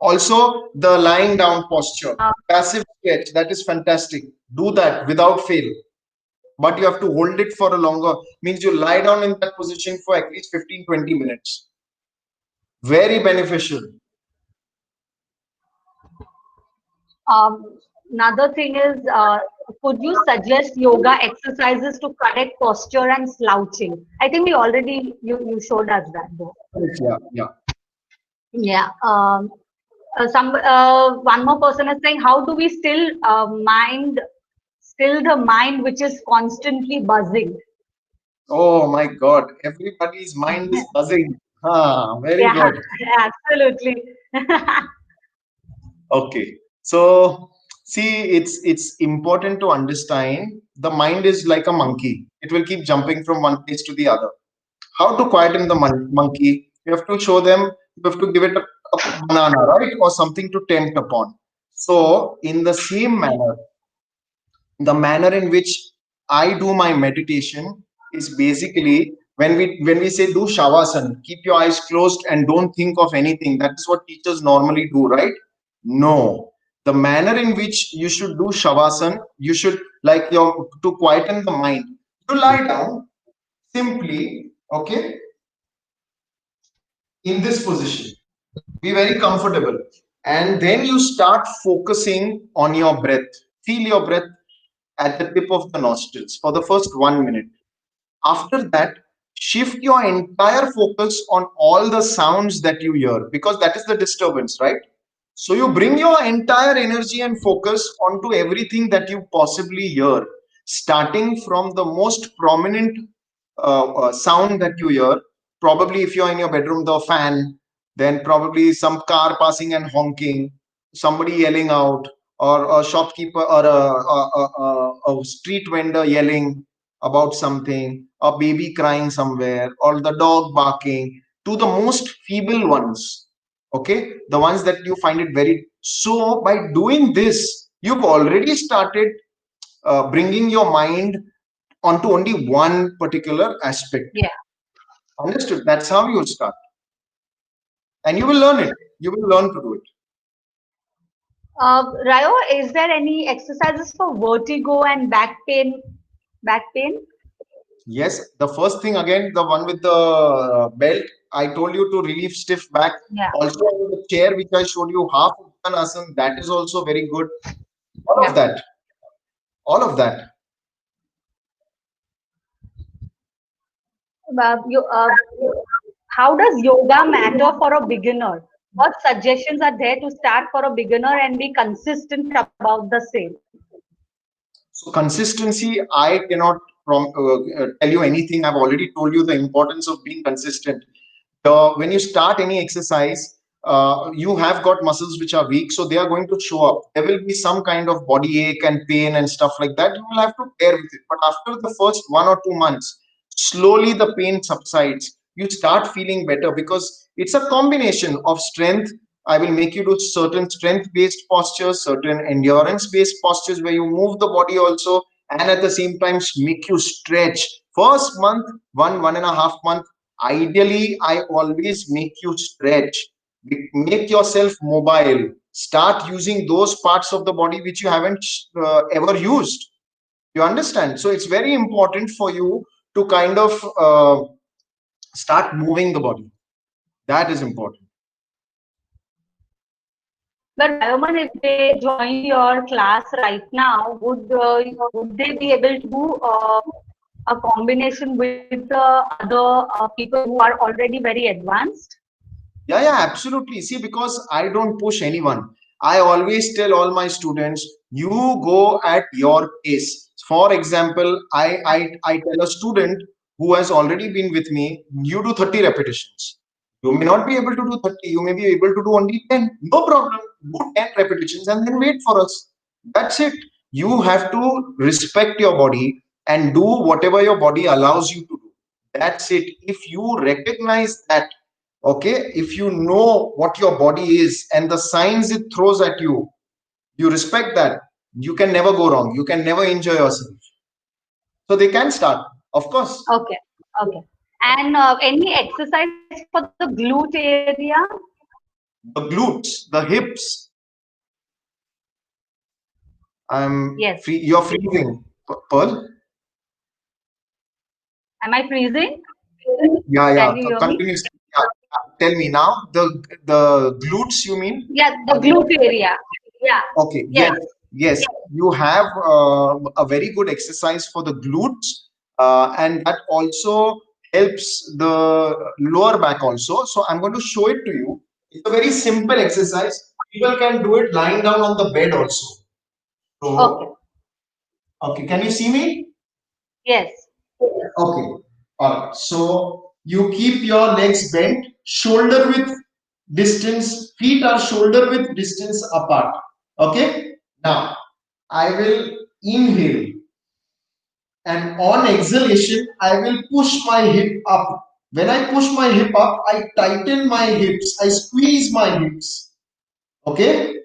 Also, the lying down posture, passive stretch, that is fantastic. Do that without fail. But you have to hold it for a longer, means you lie down in that position for at least 15-20 minutes. Very beneficial. Another thing is, could you suggest yoga exercises to correct posture and slouching? I think we already you showed us that though. Yeah, yeah. Yeah. Some one more person is saying, how do we still the mind which is constantly buzzing? Oh my God, everybody's mind is buzzing. Very Yeah, good. absolutely. Okay. So see, it's important to understand the mind is like a monkey. It will keep jumping from one place to the other. How to quieten the monkey? You have to show them, you have to give it a banana, right? Or something to tempt upon. So, in the same manner, the manner in which I do my meditation is basically when we say do shavasana, keep your eyes closed and don't think of anything. That is what teachers normally do, right? No. The manner in which you should do shavasana, you should like your to quieten the mind. You lie down simply, okay, in this position. Be very comfortable. And then you start focusing on your breath. Feel your breath at the tip of the nostrils for the first 1 minute. After that, shift your entire focus on all the sounds that you hear because that is the disturbance, right? So you bring your entire energy and focus onto everything that you possibly hear, starting from the most prominent sound that you hear. Probably, if you're in your bedroom, the fan, then probably some car passing and honking, somebody yelling out, or a shopkeeper or a street vendor yelling about something, a baby crying somewhere, or the dog barking, to the most feeble ones. Okay, the ones that you find it very. So, by doing this, you've already started bringing your mind onto only one particular aspect. Yeah. Understood? That's how you'll start. And you will learn it. You will learn to do it. Rayo, is there any exercises for vertigo and back pain? Back pain? Yes, the first thing again, the one with the belt, I told you to relieve stiff back. Yeah. Also, the chair which I showed you, half Uttanasana, that is also very good. All of Yeah. that. All of that. You, how does yoga matter for a beginner? What suggestions are there to start for a beginner and be consistent about the same? So consistency, I cannot tell you anything. I've already told you the importance of being consistent. When you start any exercise, you have got muscles which are weak, so they are going to show up. There will be some kind of body ache and pain and stuff like that. You will have to bear with it. But after the first 1 or 2 months, slowly the pain subsides. You start feeling better because it's a combination of strength. I will make you do certain strength based postures, certain endurance based postures where you move the body also, and at the same time make you stretch. First month, 1.5 month, ideally, I always make you stretch, make yourself mobile, start using those parts of the body which you haven't ever used. You understand? So it's very important for you to kind of start moving the body. That is important. But Rayoman, if they join your class right now, would they be able to do a combination with the other people who are already very advanced? Yeah, absolutely. See, because I don't push anyone. I always tell all my students, you go at your pace. For example, I tell a student who has already been with me, you do 30 repetitions. You may not be able to do 30, you may be able to do only 10. No problem. Do 10 repetitions and then wait for us. That's it. You have to respect your body and do whatever your body allows you to do. That's it. If you recognize that, okay, if you know what your body is and the signs it throws at you, you respect that, you can never go wrong, you can never injure yourself. So they can start, of course. Okay, okay. And any exercise for the glute area? The glutes, the hips, Yes. I'm free, you're freezing, Pearl. Am I freezing? Yeah, Can yeah, you hear me? continuously. Yeah, tell me now, the glutes you mean? Yeah, the glute area. Yeah. Okay, Yes. yes, you have a very good exercise for the glutes, and that also helps the lower back also. So I'm going to show it to you. It's a very simple exercise. People can do it lying down on the bed also. Okay. So, okay, can you see me? Yes. Okay. All right. So you keep your legs bent, shoulder width distance, feet are shoulder width distance apart. Okay. Now I will inhale, and on exhalation, I will push my hip up. When I push my hip up, I tighten my hips, I squeeze my hips. Okay.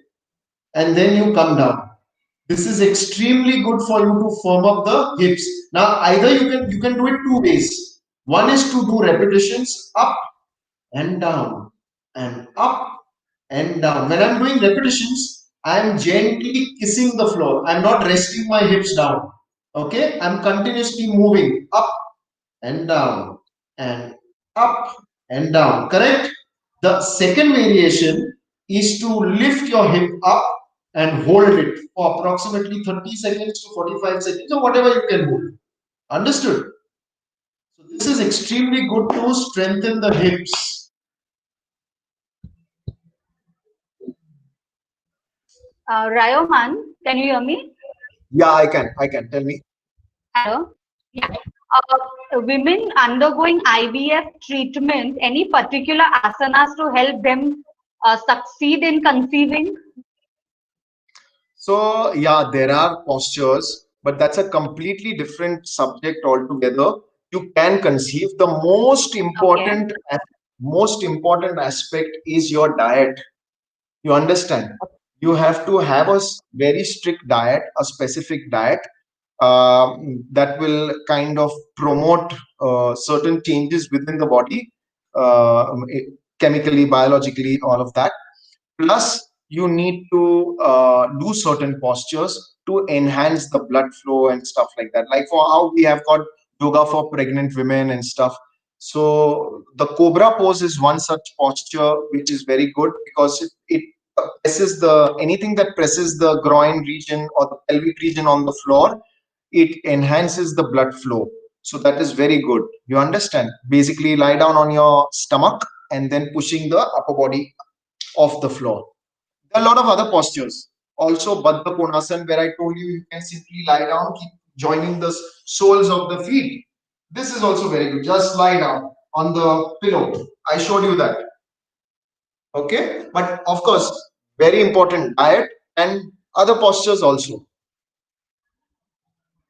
And then you come down. This is extremely good for you to firm up the hips. Now, either you can do it two ways. One is to do repetitions up and down and up and down. When I'm doing repetitions, I'm gently kissing the floor. I'm not resting my hips down. Okay, I'm continuously moving up and down and up and down. Correct? The second variation is to lift your hip up and hold it for approximately 30 seconds to 45 seconds or whatever you can hold. Understood? So this is extremely good to strengthen the hips. Rayoman, can you hear me? Yeah, I can. I can. Tell me. Hello? Yeah. Women undergoing IVF treatment, any particular asanas to help them succeed in conceiving? So, yeah, there are postures, but that's a completely different subject altogether. You can conceive. The Okay. most important aspect is your diet. You understand? You have to have a very strict diet, a specific diet that will kind of promote certain changes within the body, chemically, biologically, all of that. Plus, you need to do certain postures to enhance the blood flow and stuff like that. Like for how we have got yoga for pregnant women and stuff. So the cobra pose is one such posture which is very good because it presses the anything that presses the groin region or the pelvic region on the floor. It enhances the blood flow. So that is very good. You understand? Basically, lie down on your stomach and then pushing the upper body off the floor. There are a lot of other postures. Also, Baddha Konasana, where I told you you can simply lie down, keep joining the soles of the feet. This is also very good. Just lie down on the pillow. I showed you that. Okay. But of course, very important diet and other postures also.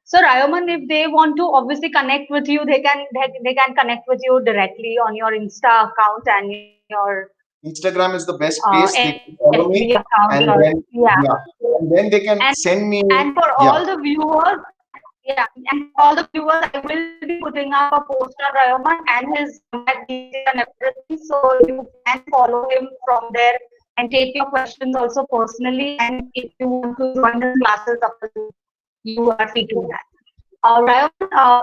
So Rayoman, if they want to obviously connect with you, they can connect with you directly on your Insta account and your Instagram is the best place. They FB can follow account. me, Or and then yeah, yeah, and then they can and send me. and for Yeah, all the viewers, yeah, and for all the viewers, I will be putting up a post on Rayoman and his contact details and everything, so you can follow him from there and take your questions also personally. And if you want to join his classes, of course, you are free to do that. Rayoman,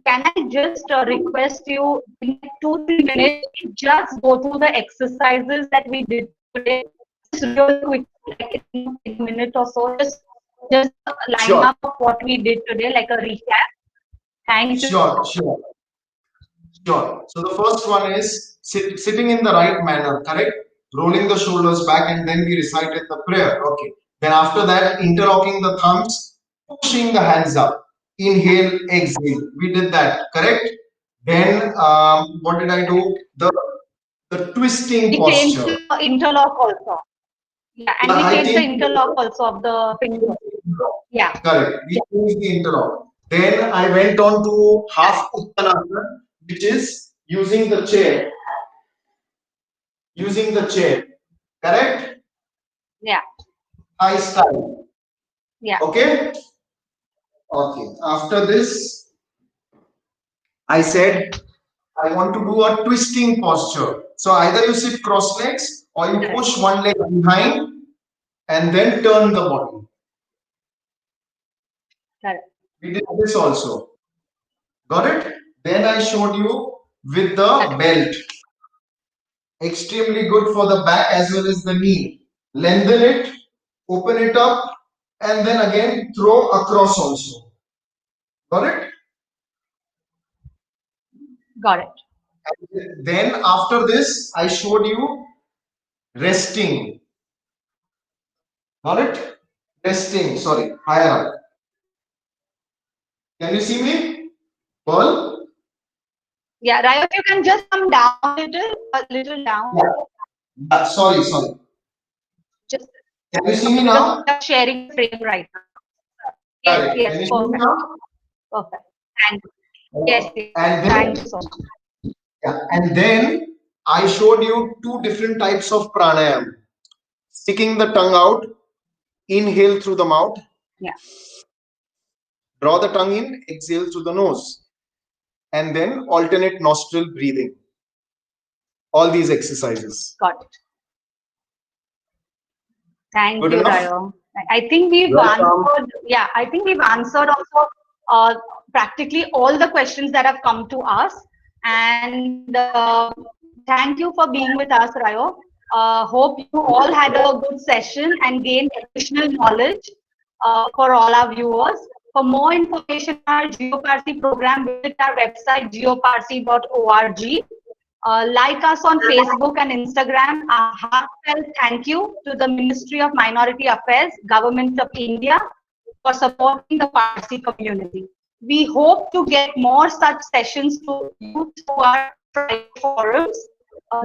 can I just request you in like 2-3 minutes, just go through the exercises that we did today, just real quick, like in a minute or so, just line sure, up of what we did today, like a recap. Thank you. sure, sure. Sure. So the first one is sitting in the right manner, correct? Rolling the shoulders back, and then we recited the prayer. Okay. Then after that, interlocking the thumbs, pushing the hands up. Inhale, exhale. We did that, correct? Then what did I do? The twisting We changed posture. the interlock also. Yeah, and Yeah, we I changed the changed interlock also of the finger. Yeah, correct. We changed the interlock. Then I went on to half correct. uttanasana, which is using the chair. Using the chair. Correct? Yeah, High style. yeah, Okay? Okay. After this, I said I want to do a twisting posture. So either you sit cross legs or you correct. push one leg behind and then turn the body. Correct. We did this also. Got it? Then I showed you with the Correct. belt. Extremely good for the back as well as the knee. Lengthen it, open it up, and then again throw across also. Got it? Got it. Then after this, I showed you resting. Got it? Testing. Sorry. Higher up. Can you see me? Pearl? Yeah, Rayo, if you can just come down a little down. Yeah. Sorry, sorry. Just Can you see me because now? we are sharing the frame right now. Yes, Correct. yes, Can you see me perfect, now? perfect. Thank you. Yes, yes. And Thank then, you so much. yeah, and then I showed you two different types of pranayam. Sticking the tongue out, inhale through the mouth, Yeah, draw the tongue in, exhale through the nose, and then alternate nostril breathing. All these exercises. got it. Thank Good you, enough? Rayo. I think we've Welcome. answered, yeah, I think we've answered also practically all the questions that have come to us. And thank you for being with us, Rayo. Hope you all had a good session and gained additional knowledge for all our viewers. For more information on our GeoParsi program, visit our website geoparsi.org. Like us on Facebook and Instagram. A heartfelt thank you to the Ministry of Minority Affairs, Government of India, for supporting the Parsi community. We hope to get more such sessions to you through our Friday forums.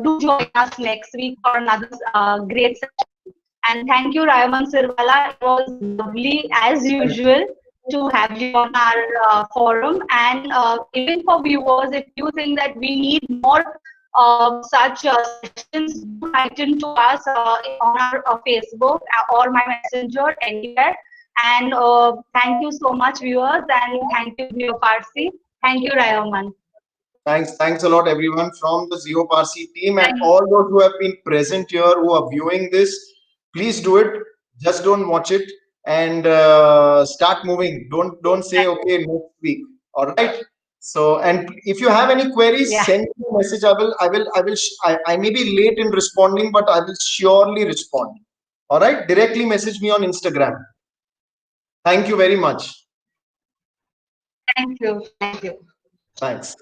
Do join us next week for another great session. And thank you, Rayaman Sirwala. It was lovely, as usual, to have you on our forum. And even for viewers, if you think that we need more such sessions, do write into us on our Facebook or my messenger anywhere. And thank you so much, viewers, and thank you, Geo Parsi. Thank you, Rayaman. Thanks a lot, everyone from the Zero Parsi team and Thank all those who have been present here who are viewing this. Please do it. Just don't watch it and start moving. Don't say okay next week. All right. So, and if you have any queries, yeah. send me a message. I may be late in responding, but I will surely respond. All right. Directly message me on Instagram. Thank you very much. Thank you. Thank you. Thanks.